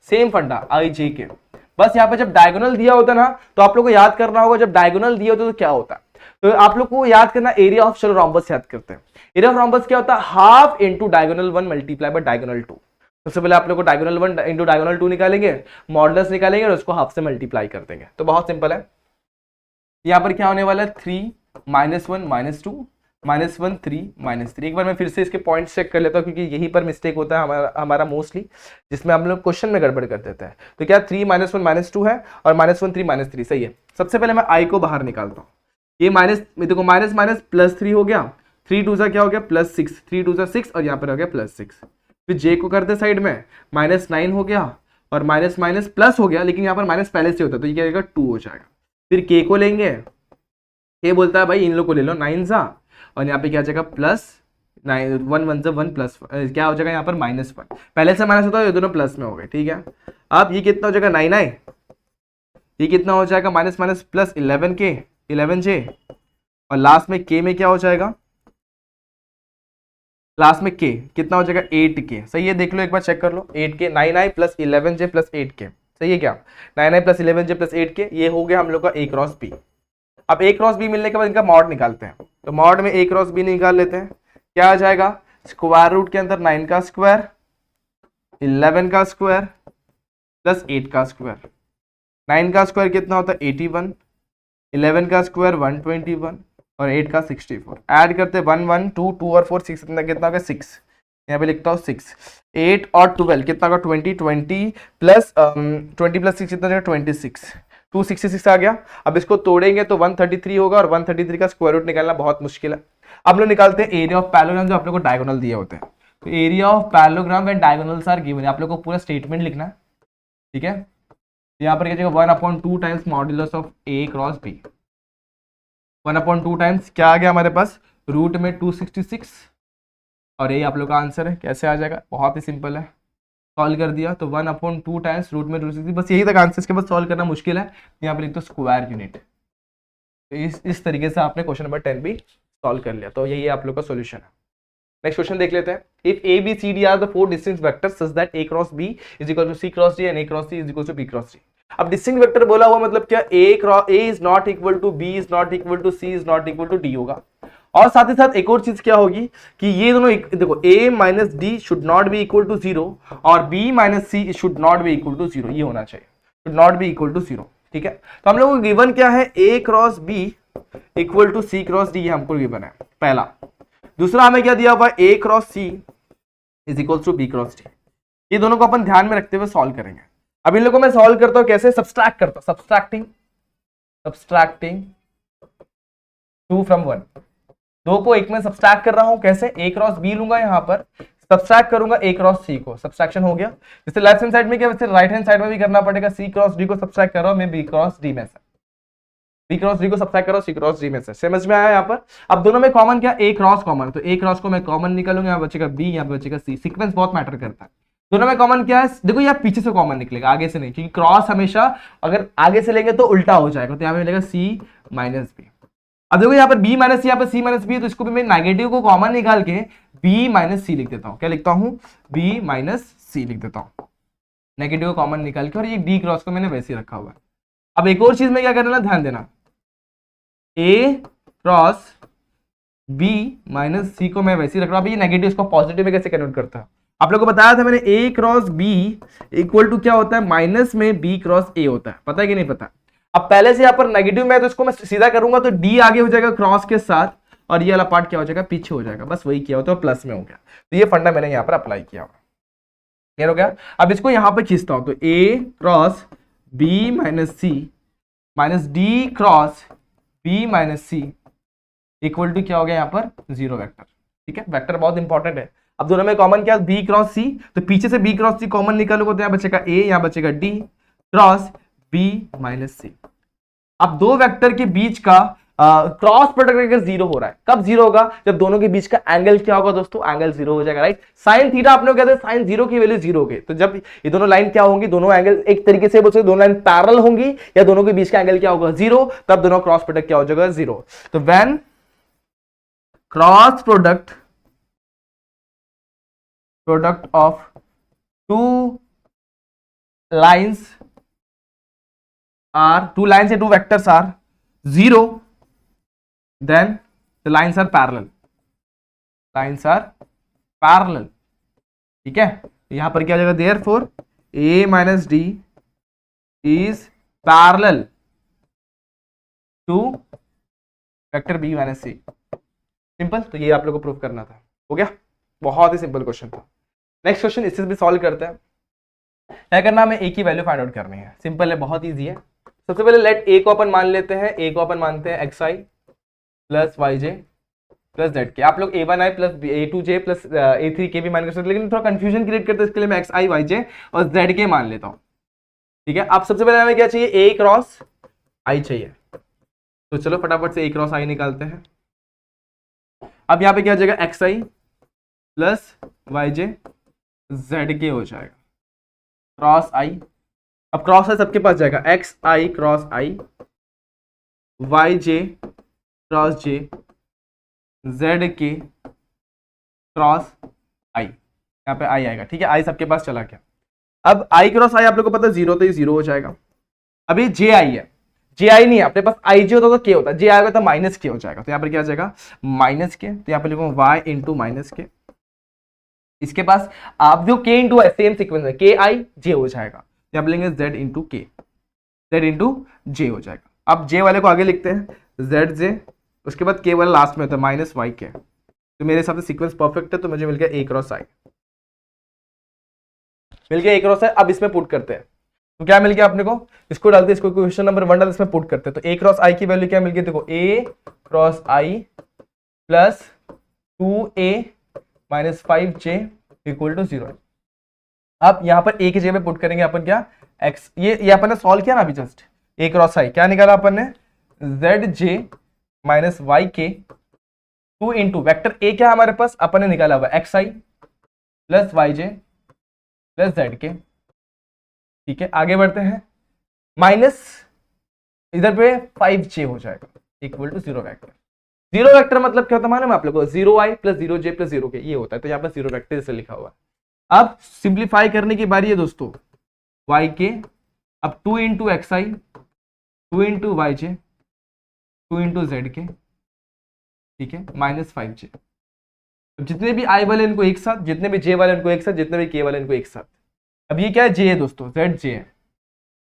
S1: सेम फंडा आई जे के। बस यहाँ पे जब डायगोनल दिया होता ना, तो आप लोग को याद करना होगा, जब डायगोनल दिया होता तो क्या होता है। तो आप लोग को याद करना एरिया ऑफ, चलो रोम्बस याद करते हैं। एरिया ऑफ रोम्बस क्या होता है, half into diagonal 1 multiply by diagonal 2। सबसे पहले आप लोग को डायगोनल 1 इंटू डायगोनल 2 निकालेंगे, मॉडुलस निकालेंगे और उसको हाफ से मल्टीप्लाई कर देंगे। तो बहुत सिंपल है। यहाँ पर क्या होने वाला है, 3 -1 -2 -1 3 -3। एक बार मैं फिर से इसके पॉइंट्स चेक कर लेता हूँ, क्योंकि यहीं पर मिस्टेक होता है हमारा मोस्टली, जिसमें हम लोग क्वेश्चन में गड़बड़ कर देते हैं। तो क्या 3 -1 -2 है और -1 3 -3। सही है। सबसे पहले मैं आई को बाहर निकालता हूँ। ये माइनस, देखो माइनस माइनस +3 हो गया, 3 2 क्या हो गया +6, 3 2 6, और यहाँ पर हो गया +6। फिर जे को करते साइड में, -9 हो गया और माइनस माइनस प्लस हो गया, लेकिन यहाँ पर माइनस पहले से होता है तो ये क्या होगा 2 हो जाएगा। फिर के को लेंगे, के बोलता है भाई इन लोग को ले लो 9 सा, और यहाँ पे क्या हो जाएगा +9 1 1 से 1 प्लस क्या हो जाएगा यहाँ पर -1। पहले से माइनस होता है, ये दोनों प्लस में हो गए। ठीक है, अब ये कितना हो जाएगा 9 आई, ये कितना हो जाएगा माइनस माइनस प्लस 11 के 11 जे, और लास्ट में के में क्या हो जाएगा, लास्ट में के कितना हो जाएगा 8 के। सही है, देख लो एक बार चेक कर लो, 8 के 9 आई प्लस 11 जे प्लस 8 के। सही है क्या, 9 आई प्लस 11 जे प्लस 8 के, ये हो गया हम लोग का ए क्रॉस बी। अब ए क्रॉस बी मिलने के बाद इनका मॉड निकालते हैं। तो मॉड में ए क्रॉस बी निकाल लेते हैं। क्या आ जाएगा, स्क्वायर रूट के अंदर 9 का स्क्वायर 11 का स्क्वायर प्लस 8 का स्क्वायर। 9 का स्क्वायर कितना होता है 81, 11 का स्क्वायर 121 और 8 का 64। ऐड करते 1 1 2 2 और 4 6, कितना हो गया 6। यहाँ पे लिखता हूँ 6, 8 और 12 कितना का 20, 20 प्लस 6 कितना जाएगा 26, 266 आ गया। अब इसको तोड़ेंगे तो 133 होगा और 133 का स्क्वायर रूट निकालना बहुत मुश्किल है। अब लोग निकालते हैं एरिया ऑफ पैरेललोग्राम जो आप लोग को डायगोनल दिए होते हैं। तो area of parallelogram and diagonals are given, आप लोग को पूरा स्टेटमेंट लिखना है, ठीक है। यहाँ पर क्या जाएगा 1/2 times modulus of A cross B, 1/2 times क्या आ गया हमारे पास रूट में 266 और ये आप लोग का आंसर है। कैसे आ जाएगा, बहुत ही सिंपल है, सॉल्व कर दिया तो 1/2 टाइम्स रूट में 266, बस यही तक आंसर, इसके बाद सॉल्व करना मुश्किल है। यहाँ पर लिख दो स्क्वायर यूनिट। तो इस तरीके से आपने क्वेश्चन नंबर 10 भी सॉल्व कर लिया। तो यही आप लोग का सॉल्यूशन है। नेक्स्ट क्वेश्चन देख लेते हैं। If A B C D are the 4 distinct vectors such that A cross B is equal to C cross D and A cross C is equal to B cross D. अब distinct vector बोला हुआ मतलब क्या, A is not equal to B is not equal to C is not equal to D होगा। और साथ ही साथ एक और चीज क्या होगी कि ये दोनों देखो a minus D should not be equal to 0 और b minus C should not be equal to 0, ये होना चाहिए, should not be equal to 0, ठीक है। तो हम लोगों को गिवन क्या है, a cross b equal to C cross D, ये हमको गिवन है पहला। दूसरा हमें क्या दिया हुआ है, a cross c is equal to b cross d। ये दोनों को अपन ध्यान में रखते हुए सॉल्व करेंगे। अब इन लोगों को मैं सॉल्व करता हूं कैसे, सब्सट्रैक्ट करता हूं, सब्सट्रैक्टिंग 2 from 1, दो को एक में सब्सट्रैक्ट कर रहा हूं कैसे, a क्रॉस b लूंगा, यहां पर सब्सट्रैक्ट करूंगा a क्रॉस c को, सब्सट्रैक्शन हो गया। जैसे लेफ्ट हैंड साइड में क्या, वैसे राइट हैंड साइड में भी करना पड़ेगा। c क्रॉस d को सब्सट्रैक्ट कर रहा हूं मैं b क्रॉस d में से, b क्रॉस d को सब्सट्रैक्ट कर रहा हूं c क्रॉस d में से, समझ में आया यहाँ पर। अब दोनों में कॉमन क्या, a क्रॉस कॉमन, तो a क्रॉस को मैं कॉमन निकालूंगा, यहाँ बचेगा b, यहाँ बचेगा c। सीक्वेंस बहुत मैटर करता है। दोनों में कॉमन क्या है, देखो यहाँ पीछे से कॉमन निकलेगा, आगे से नहीं, क्योंकि क्रॉस हमेशा अगर आगे से लेंगे तो उल्टा हो जाएगा। तो यहाँ पे मिलेगा c माइनस b। अब देखो यहाँ पर b माइनस, यहाँ पर c माइनस b है, तो इसको भी मैं नेगेटिव को कॉमन निकाल के b माइनस c लिख देता हूँ। क्या लिखता हूँ, b माइनस c लिख देता हूँ, नेगेटिव को कॉमन निकाल के। और ये d क्रॉस को मैंने वैसे ही रखा हुआ है। अब एक और चीज में क्या करना, ध्यान देना, a cross b minus c को मैं वैसे ही रख रहा हूँ। अब ये नेगेटिव इसको पॉजिटिव में कैसे कन्वर्ट करता है, आप लोगों को बताया था मैंने, a cross b equal to क्या होता है, माइनस में b क्रॉस a होता है, पता है कि नहीं पता। अब पहले से यहाँ पर नेगेटिव में है तो इसको मैं सीधा करूंगा तो d आगे हो जाएगा क्रॉस के साथ और ये वाला पार्ट क्या हो जाएगा, पीछे हो जाएगा, बस वही किया होता है, प्लस में हो गया। तो ये फंडा मैंने यहाँ पर अप्लाई किया हुआ, क्लियर हो गया। अब इसको यहाँ पर खींचता हूं तो a cross b minus C minus D cross b minus C equal to क्या हो गया यहाँ पर 0 वेक्टर, ठीक है। वेक्टर बहुत इंपॉर्टेंट है। अब दोनों में कॉमन क्या, b क्रॉस c, तो पीछे से b क्रॉस c कॉमन निकालूंगा तो यहाँ बचेगा a, यहाँ बचेगा d cross b minus c। अब दो वेक्टर के बीच का क्रॉस प्रोडक्ट अगर 0 हो रहा है, कब 0 होगा, जब दोनों के बीच का एंगल क्या होगा दोस्तों, एंगल 0 हो जाएगा, राइट। साइन थीटा आपने कहते हैं साइन 0 की वैल्यू 0 होगी, तो जब ये दोनों लाइन क्या होंगी, दोनों एंगल एक तरीके से बोल सकते दोनों लाइन पैरेलल होंगी या दोनों के बीच का एंगल क्या होगा 0, तब दोनों क्रॉस प्रोडक्ट क्या हो जाएगा 0। तो when cross product of two lines या two vectors are 0, then the lines are parallel, ठीक है। यहां पर क्या हो जाएगा, therefore a minus d is parallel to vector b minus c, simple. तो ये आप लोगों को प्रूव करना था, हो गया, बहुत ही सिंपल क्वेश्चन था। नेक्स्ट क्वेश्चन इससे भी सॉल्व करते हैं। क्या करना, हमें a की वैल्यू फाइंड आउट करनी है, सिंपल है, बहुत इजी है। सबसे पहले लेट a को अपन मान लेते हैं, a को अपन मानते हैं xi plus yj plus z। आप लोग a1i plus a2j plus a3k भी मान कर सकते, लेकिन थोड़ा कंफ्यूजन क्रिएट करते हैं, इसके लिए मैं xi yj और zk मान लेता हूँ, ठीक है। अब सबसे पहले हमें क्या चाहिए, a क्रॉस i चाहिए, तो चलो फटाफट से a क्रॉस i निकालते हैं। अब यहाँ पे क्या हो जाएगा, xi प्लस yj zk हो जाएगा क्रॉस i। अब क्रॉस i सबके पास जाएगा, xi cross i, yj cross j, zk cross i, यहाँ पे i आएगा, ठीक है। i सबके पास चला गया। अब i क्रॉस i आप लोगों को पता है 0, तो ये 0 हो जाएगा। अब ये ji है, ji नहीं है अपने पास, ij होता तो k होता, j आएगा तो माइनस k हो जाएगा, तो यहाँ पर क्या आ जाएगा माइनस k, तो यहाँ पे लिखूंगा y इंटू माइनस k। इसके पास आप जो k इंटू है सेम सीक्वेंस है, k i j हो जाएगा, यहाँ पे लेंगे z into k, z into j हो जाएगा। अब j वाले को आगे लिखते हैं z j, उसके बाद k वाला लास्ट में होता है माइनस y k, तो मेरे हिसाब से सीक्वेंस परफेक्ट है, तो मुझे मिल गया ए क्रॉस आई, मिल गया ए क्रॉस आई। अब इसमें पुट करते हैं, तो क्या मिल गया अपने को, इसको डालते हैं, इसको क्वेश्चन नंबर 1 डालते इसमें पुट करते हैं। तो ए क्रॉस आई की वैल्यू क्या मिल गई, देखो A cross I plus 2a minus 5j equal to 0। अब यहां पर ए की जगह पे पुट करेंगे अपन क्या, x, ये अपन ने सॉल्व किया ना अभी जस्ट, ए क्रॉस आई क्या निकाला अपन ने, zj माइनस वाई के 2 इंटू वैक्टर ए क्या हमारे पास अपन ने निकाला हुआ एक्स आई प्लस वाई जे प्लस जेड के। ठीक है, आगे बढ़ते हैं, माइनस इधर पे 5j हो जाएगा इक्वल टू 0 वैक्टर। 0 वेक्टर मतलब क्या होता है मालूम है आप लोगों को, 0i plus 0j plus 0k ये होता है। तो यहाँ पर 0 वेक्टर जैसे लिखा हुआ है। अब सिंप्लीफाई करने की बारी है दोस्तों, y के, अब 2 इंटू एक्स आई, 2 इंटू वाई जे, 2 इंटू जेड के, ठीक है, माइनस 5j। जितने भी i वाले इनको एक साथ, जितने भी j वाले इनको एक साथ, जितने भी k वाले इनको एक साथ। अब ये क्या है, j है दोस्तों, zj है,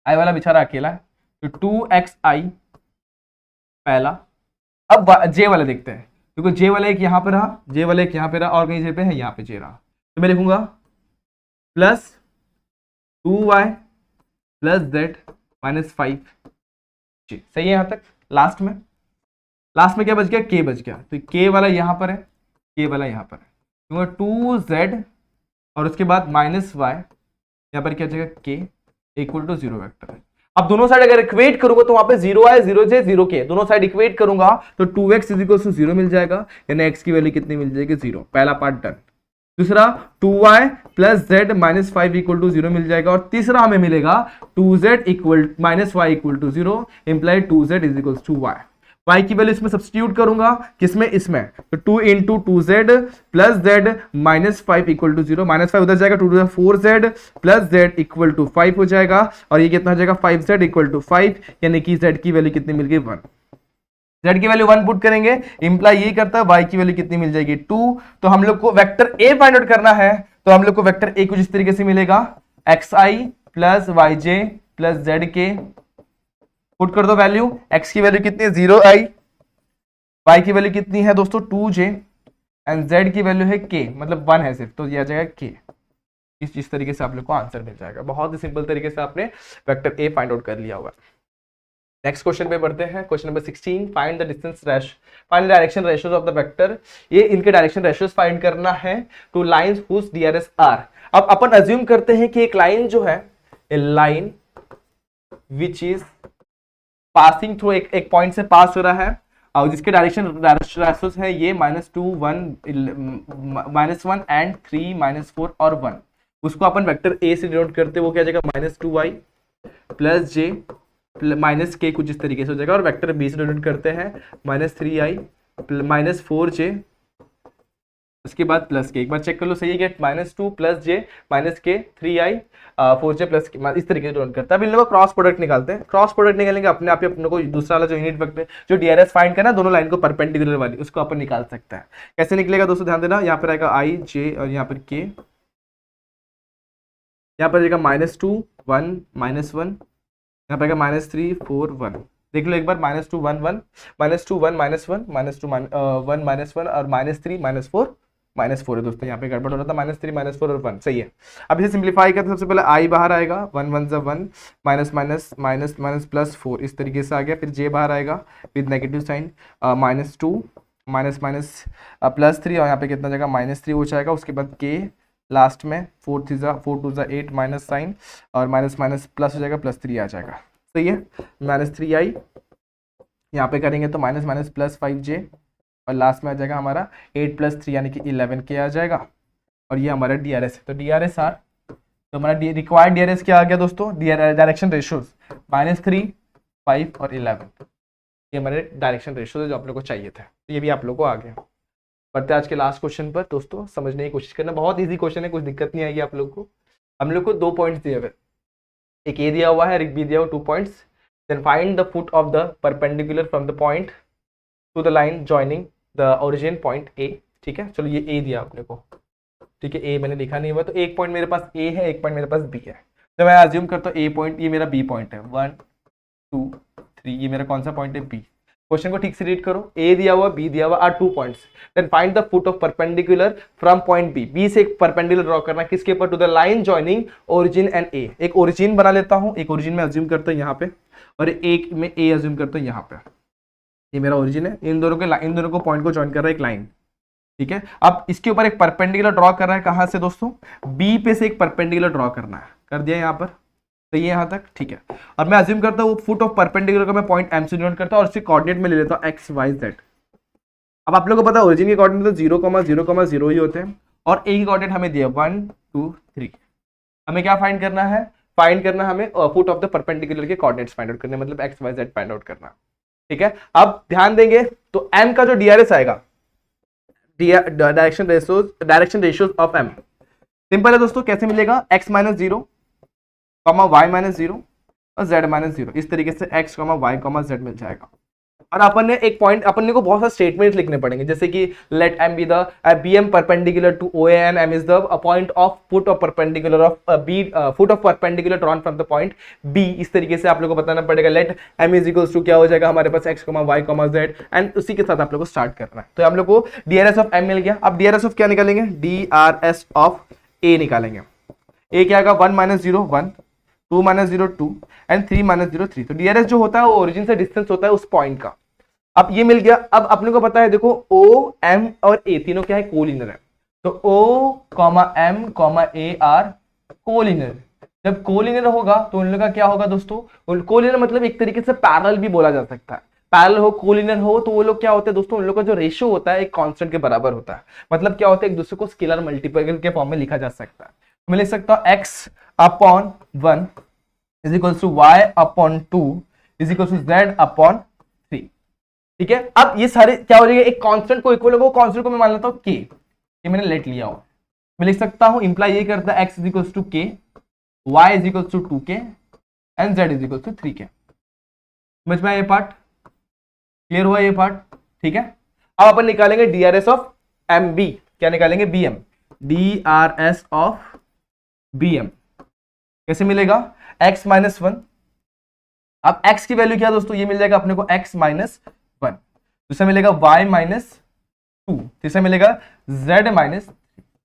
S1: i वाला बेचारा अकेला है, तो 2xi पहला। अब जे वाला देखते हैं, क्योंकि जे वाला एक यहां पे रहा, जे वाला एक यहां पे रहा, और कहीं जे पे है, यहां पे जे रहा, तो मैं लिखूंगा plus 2y plus Z minus 5j। सही है यहां तक। लास्ट में क्या बच गया, k बच गया, तो k वाला यहां पर है, k वाला यहां पर है, क्योंकि 2z और उसके बाद माइनस y, यहां पर क्या जगह k इक्वल टू 0 वेक्टर है। अब दोनों साइड अगर इक्वेट करूंगा तो वहां पे 0i 0j 0k, दोनों साइड इक्वेट करूंगा तो 2x इज इक्वल टू 0 मिल जाएगा, यानी x की वैल्यू कितनी मिल जाएगी, 0। पहला पार्ट डन। दूसरा 2y plus Z minus 5 equal to 0 मिल जाएगा, और तीसरा हमें मिलेगा 2z equal minus Y equal to 0 imply 2z is equal to y। y की वैल्यू इसमें सब्स्टिट्यूट करूंगा, किसमें, इसमें, तो 2 into 2z plus Z minus 5 equal to 0, minus 5 उधर जाएगा, 2 two 4z plus Z equal to 5 हो जाएगा, और ये कितना हो जाएगा 5z इक्वल टू 5, यानी कि z की वैल्यू कितनी मिल गई, 1। z की वैल्यू 1 पुट करेंगे, इंप्लाई ये करता है y की वैल्यू कितनी मिल जाएगी, 2। तो हम लोग को वेक्टर a फाइंड आउट करना है, तो हम लोग को वेक्टर a कुछ इस तरीके से मिलेगा, xi plus yj plus zk, put कर दो वैल्यू, x की वैल्यू कितनी है 0i, y की वैल्यू कितनी है दोस्तों 2j, एंड z की वैल्यू है k, मतलब 1 है सिर्फ, तो ये आ जाएगा k। इस तरीके से आप लोग को आंसर मिल जाएगा। बहुत ही सिंपल तरीके से आपने वेक्टर a फाइंड आउट कर लिया होगा। नेक्स्ट क्वेश्चन पे बढ़ते हैं, question number 16, find the distance रेश, find the direction ratios of the vector. ये इनके डायरेक्शन रेशियोज फाइंड करना है two lines whose DRs are. अब अपन अज्यूम करते हैं कि एक लाइन जो है, a line which is passing through, एक पॉइंट से पास हो रहा है, और जिसके डायरेक्शन रेशियोज है ये -2 -1 एंड 3 -4 और 1, उसको अपन वेक्टर a से डिनोट करते हैं, वो क्या जाएगा -2y plus j minus k, कुछ इस तरीके से हो जाएगा, और वेक्टर b से डिनोट करते हैं -3i -4j, उसके बाद प्लस के, एक बार चेक कर लो सही है, -2 प्लस j माइनस के 3i 4j प्लस के, इस तरीके से डिनोट करता है। अब इन लोगों का क्रॉस प्रोडक्ट निकालते हैं। क्रॉस प्रोडक्ट निकालेंगे अपने आप ही अपने को दूसरा वाला जो यूनिट वेक्टर जो डीआरएस फाइंड करना, दोनों लाइन को परपेंडिकुलर वाली, उसको अपन निकाल सकते हैं। कैसे निकलेगा दोस्तों, ध्यान देना, यहाँ पर आएगा i j और यहाँ पर k, यहाँ पर आएगा -2 1 -1, यहाँ पर आएगा -3 4 1। देख लो एक बार, -2 1 1 -2 1 -1 -2 1 -1 और -3 -4 है दोस्तों, यहाँ पे गड़बड़ हो रहा था, -3 -4 और 1, सही है। अब इसे सिंप्लीफाई करते हैं, सबसे पहले i बाहर आएगा, 1 1 ज़ा 1 minus minus minus minus plus 4, इस तरीके से आ गया। फिर j बाहर आएगा with negative sign, -2 minus minus plus 3, और यहाँ पे कितना जाएगा -3 हो जाएगा। उसके बाद k लास्ट में 4 2 ज़ा 8 माइनस साइन, और माइनस माइनस प्लस हो जाएगा, +3 आ जाएगा, सही है। -3i यहाँ पे करेंगे तो माइनस माइनस प्लस 5j, और लास्ट में आ जाएगा हमारा 8 + 3 यानी कि 11k आ जाएगा, और ये हमारा डीआरएस है। तो डीआरएस आर, तो हमारा रिक्वायर्ड डीआरएस क्या आ गया दोस्तों, डायरेक्शन रेशियोज -3 5 और 11, ये हमारे डायरेक्शन रेशियोज जो आप लोग को चाहिए थे, तो ये भी आप लोग को आ गया। बढ़ते आज के लास्ट क्वेश्चन पर दोस्तों, समझने की कोशिश करना, बहुत ईजी क्वेश्चन है, कुछ दिक्कत नहीं आएगी आप लोग को। हम लोग को 2 पॉइंट्स दिए हुए, एक ए दिया हुआ है, एक बी दिया हुआ, 2 points. Then find the foot of the perpendicular from the point to the line joining the origin point A. ठीक है, चलो ये ए दिया आपने को, ठीक है, ए मैंने लिखा नहीं हुआ, तो एक पॉइंट मेरे पास ए है, एक पॉइंट मेरे पास बी है। तो मैं अज्यूम करता हूँ ए पॉइंट, ये मेरा बी पॉइंट है, 1 2 3, ये मेरा कौन सा पॉइंट है, बी। क्वेश्चन को ठीक से रीड करो। ए दिया हुआ, बी दिया हुआ, are 2 points, then find the foot of perpendicular from point B. B से एक परपेंडिकुलर ड्रॉ करना, किसके ऊपर? To the line joining origin and A. एक ओरिजिन बना लेता हूं, एक ओरिजिन में अज्यूम करता हूं यहाँ पे, और एक में ए अज्यूम करता हूं यहाँ पे। ये मेरा ओरिजिन है, इन दोनों को पॉइंट को ज्वाइन कर रहा है एक लाइन, ठीक है। अब इसके ऊपर एक परपेंडिकुलर ड्रॉ कर रहा है, कहां से दोस्तों? बी पे से एक परपेंडिकुलर ड्रॉ करना है, कर दिया यहाँ पर, तो ये यहां तक, ठीक है। अब मैं अज्यूम करता हूँ फुट ऑफ परपेंडिकुलर का मैं पॉइंट एम से डिनोट करता हूँ और उसके कोऑर्डिनेट में ले लेता हूँ एक्स वाई जेड। अब आप लोगों को पता है ओरिजिन के कोऑर्डिनेट तो 0,0,0 ही होते हैं, और ए की कोऑर्डिनेट हमें दिया 1 2 3। हमें क्या फाइंड करना है? फाइंड करना हमें फुट ऑफ द परपेंडिकुलर के कोऑर्डिनेट्स फाइंड आउट करने, मतलब X Y Z find out करना, ठीक है। अब ध्यान देंगे तो एम का जो डीआरएस आएगा, direction ratios of M, simple है दोस्तों। कैसे मिलेगा? x माइनस 0, y माइनस 0 और z माइनस 0, इस तरीके से x, y, z मिल जाएगा। और अपन ने एक पॉइंट, अपन को बहुत सारे स्टेटमेंट्स लिखने पड़ेंगे, जैसे कि let m be the bm perpendicular to OA and m is the point of foot of perpendicular of b, foot of perpendicular drawn from the point b। इस तरीके से आप लोगों को बताना पड़ेगा। Let m is equals to क्या हो जाएगा हमारे पास? x, y, z, एंड उसी के साथ आप लोग को स्टार्ट करना है। तो हम लोग को डीआरएस ऑफ m मिल गया। अब डीआरएस ऑफ क्या निकालेंगे? डीआरएस ऑफ a निकालेंगे। a क्या आएगा? 1 माइनस 0 1, 2 माइनस 0 2 एंड 3 माइनस 0 3। तो डीआरएस जो होता है वो ओरिजिन से डिस्टेंस होता है उस पॉइंट का। अब ये मिल गया। अब अपने को पता है देखो O, M और A तीनों क्या है? कोलिनियर है। तो O, M, A are collinear. जब कोलिनियर होगा तो उन लोग का क्या होगा दोस्तों? कोलिनियर मतलब एक तरीके से पैरेलल भी बोला जा सकता है। पैरेलल हो, कोलिनियर हो, तो वो लोग क्या होते हैं दोस्तों? उन लोग का जो रेशियो होता है एक कांस्टेंट के बराबर होता है। मतलब क्या होता है? एक दूसरे को स्केलर मल्टीपल के फॉर्म में लिखा जा सकता है। मैं लिख सकता हूं x upon 1 is equal to y upon 2 is equal to z upon 3, ठीक है। अब ये सारे क्या हो जाएगा? एक कांस्टेंट को इक्वल होगा, कांस्टेंट को मैं मान लेता हूं k, ये मैंने लेट लिया हो। मैं लिख सकता हूं इंप्लाई ये करता है x is equal to k, y is equal to 2k and z is equal to 3k। समझ में आया ये पार्ट? क्लियर हुआ ये पार्ट? ठीक है। अब अपन निकालेंगे डीआरएस ऑफ एम बी। क्या निकालेंगे? बीएम। डीआरएस ऑफ बीएम कैसे मिलेगा? x minus 1। अब x की वैल्यू क्या दोस्तों? ये मिल जाएगा अपने को x माइनस 1। दूसरा मिलेगा y माइनस 2। तीसरा मिलेगा z माइनस।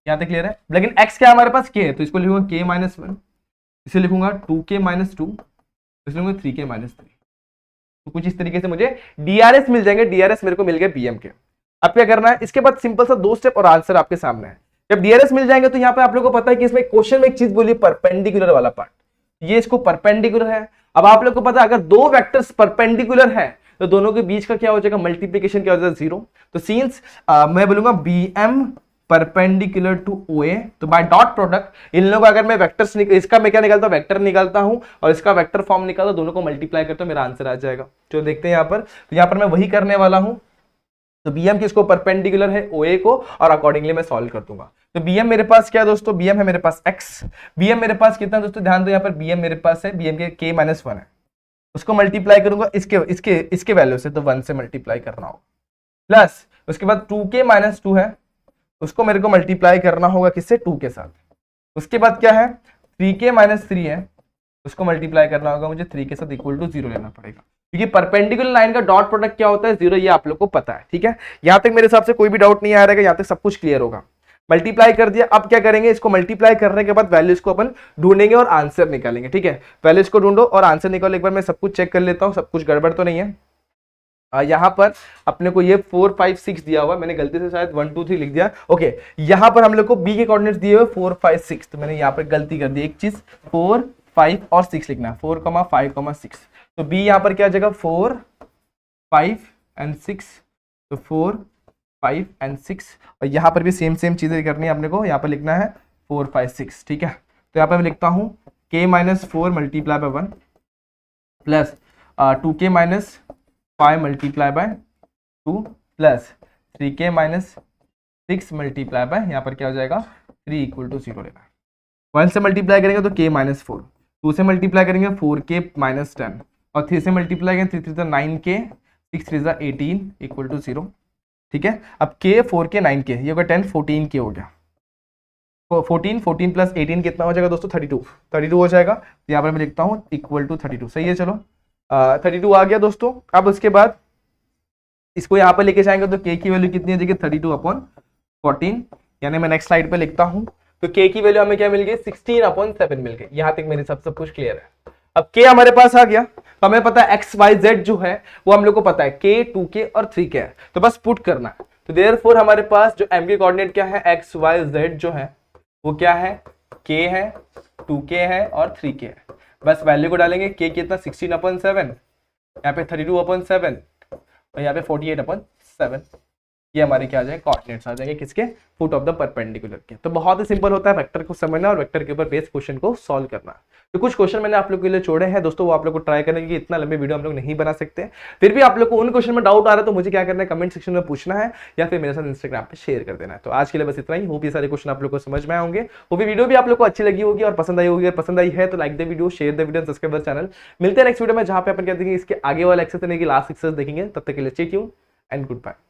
S1: यहां तक क्लियर है? लेकिन x क्या है हमारे पास? k है, तो इसको लिखूंगा k माइनस 1, इसे लिखूंगा 2k माइनस 2, इसे लिखूंगा 3k माइनस 3। तो कुछ इस तरीके से मुझे डीआरएस मिल जाएंगे। डीआरएस मेरे को मिल गए बीएम के। अब क्या करना है? इसके बाद सिंपल सा 2 स्टेप और आंसर आपके सामने है। जब डीआरएस मिल जाएंगे तो यहाँ पे आप लोगों को पता है कि इसमें क्वेश्चन में एक चीज बोली, परपेंडिकुलर वाला पार्ट, ये इसको परपेंडिकुलर है। अब आप लोग को पता है अगर दो वेक्टर्स परपेंडिकुलर है तो दोनों के बीच का क्या हो जाएगा? मल्टीप्लीकेशन क्या हो जाएगा? 0। तो सिंस मैं बोलूंगा बीएम परपेंडिकुलर टू ओए, तो बाय डॉट प्रोडक्ट इन लोगों का अगर मैं वेक्टर्स इसका मैं क्या निकालता हूं? वेक्टर निकालता हूं और इसका वेक्टर फॉर्म निकालता हूं, दोनों को मल्टीप्लाई करता हूं, मेरा आंसर आ जाएगा। जो देखते हैं यहाँ पर, तो यहाँ पर मैं वही करने वाला हूं। तो बीएम किसको? परपेंडिकुलर है ओए को, और अकॉर्डिंगली मैं सॉल्व कर दूंगा। तो बीएम मेरे पास क्या है दोस्तों? बीएम है मेरे पास x। बीएम मेरे पास कितना दोस्तों? ध्यान दो यहाँ पर बीएम मेरे पास है, बीएम के k माइनस 1 है, उसको मल्टीप्लाई करूंगा इसके वैल्यू से, तो 1 से मल्टीप्लाई करना होगा। प्लस उसके बाद 2k माइनस 2 है, उसको मेरे को मल्टीप्लाई करना होगा किससे? 2 के साथ। उसके बाद क्या है? 3k माइनस 3 है, उसको मल्टीप्लाई करना होगा मुझे 3 के साथ, इक्वल टू 0 लेना पड़ेगा, क्योंकि परपेंडिकुलर लाइन का डॉट प्रोडक्ट क्या होता है? 0। ये आप लोग को पता है, ठीक है। यहां तक मेरे हिसाब से कोई भी डाउट नहीं आ रहेगा, यहां तक सब कुछ क्लियर होगा। मल्टीप्लाई कर दिया। अब क्या करेंगे? इसको मल्टीप्लाई करने के बाद वैल्यूज को अपन ढूंढेंगे और आंसर निकालेंगे, ठीक है। वैल्यूज को ढूंढो और आंसर निकालो। एक बार मैं सब कुछ चेक कर लेता हूँ, सब कुछ गड़बड़ तो नहीं है। यहाँ पर अपने को ये 4 5 6 दिया हुआ, मैंने गलती से शायद 1 2 3 लिख दिया। ओके, यहाँ पर हम लोग को बी के कोऑर्डिनेट्स दिए हुए 4 5 6, तो मैंने यहाँ पर गलती कर दी एक चीज, 4 5 और 6 लिखना है, 4 5 6। तो बी यहाँ पर क्या जगह? 4 5 एंड 6, तो 4 5 एंड 6। और यहाँ पर भी सेम चीजें करनी है अपने को। यहाँ पर लिखना है 4 5 6, ठीक है। तो यहाँ पर मैं लिखता हूँ k minus 4 multiply by 1 plus 2k minus 5 multiply bye 2 plus 3k minus 6 multiply by, यहाँ पर क्या हो जाएगा? 3 इक्वल टू 0 लेना है। 1 से मल्टीप्लाई करेंगे तो k माइनस 4, 2 से मल्टीप्लाई करेंगे 4k माइनस 10, और 3 से मल्टीप्लाई करेंगे 3 3 9k, 6 3 18 इक्वल टू 0, ठीक है। अब k 4k 9k, ये होगा 10 14k हो गया। 14 प्लस 18 कितना हो जाएगा दोस्तों? 32 हो जाएगा। तो यहाँ पर मैं लिखता हूँ इक्वल टू 32। सही है, चलो 32 आ गया दोस्तों। अब उसके बाद इसको यहाँ पे लेके जाएंगे तो के की वैल्यू कितनी हो जाएगी 32/14, यानी मैं नेक्स्ट स्लाइड पे लिखता हूँ। तो के की वैल्यू हमें क्या मिल गई 16/7 मिल गई। यहाँ तक मेरे सब कुछ क्लियर है। अब के हमारे पास आ गया तो हमें पता है एक्स वाई जेड जो है वो हम लोग को पता है के, 2k और 3k है, तो बस पुट करना है। तो देयरफॉर हमारे पास जो m के कोऑर्डिनेट क्या है एक्स वाई जेड जो है वो क्या है k है, 2k है और 3k है। बस वैल्यू को डालेंगे, k कितना 16/7, यहाँ पे 32/7 और यहाँ पे 48/7। ये हमारे क्या आ जाएंगे कोऑर्डिनेट्स आ जाएंगे किसके, फुट ऑफ द परपेंडिकुलर के। तो बहुत ही सिंपल होता है वेक्टर को समझना और वेक्टर के ऊपर बेस्ड क्वेश्चन को सॉल्व करना। तो कुछ क्वेश्चन मैंने आप लोग के लिए छोड़े हैं दोस्तों, वो आप लोग को ट्राई करेंगे। इतना लंबे वीडियो हम लोग नहीं बना सकते, फिर भी आप लोग को उन क्वेश्चन में डाउट आ रहा है तो मुझे क्या करना है, कमेंट सेक्शन में पूछना है या फिर मेरे साथ इंस्टाग्राम पे शेयर कर देना है। तो आज के लिए बस इतना ही। होप ये सारे क्वेश्चन आप लोग को समझ में आए होंगे, वो भी वीडियो भी आप लोग को अच्छी लगी होगी और पसंद आई होगी। अगर पसंद आई है तो like the video, share the video, subscribe the channel. मिलते हैं नेक्स्ट वीडियो में जहां पे अपन क्या देखेंगे इसके आगे वाला एक्सरसाइज यानी कि लास्ट एक्सरसाइज देखेंगे। तब तक के लिए stay tuned and good bye.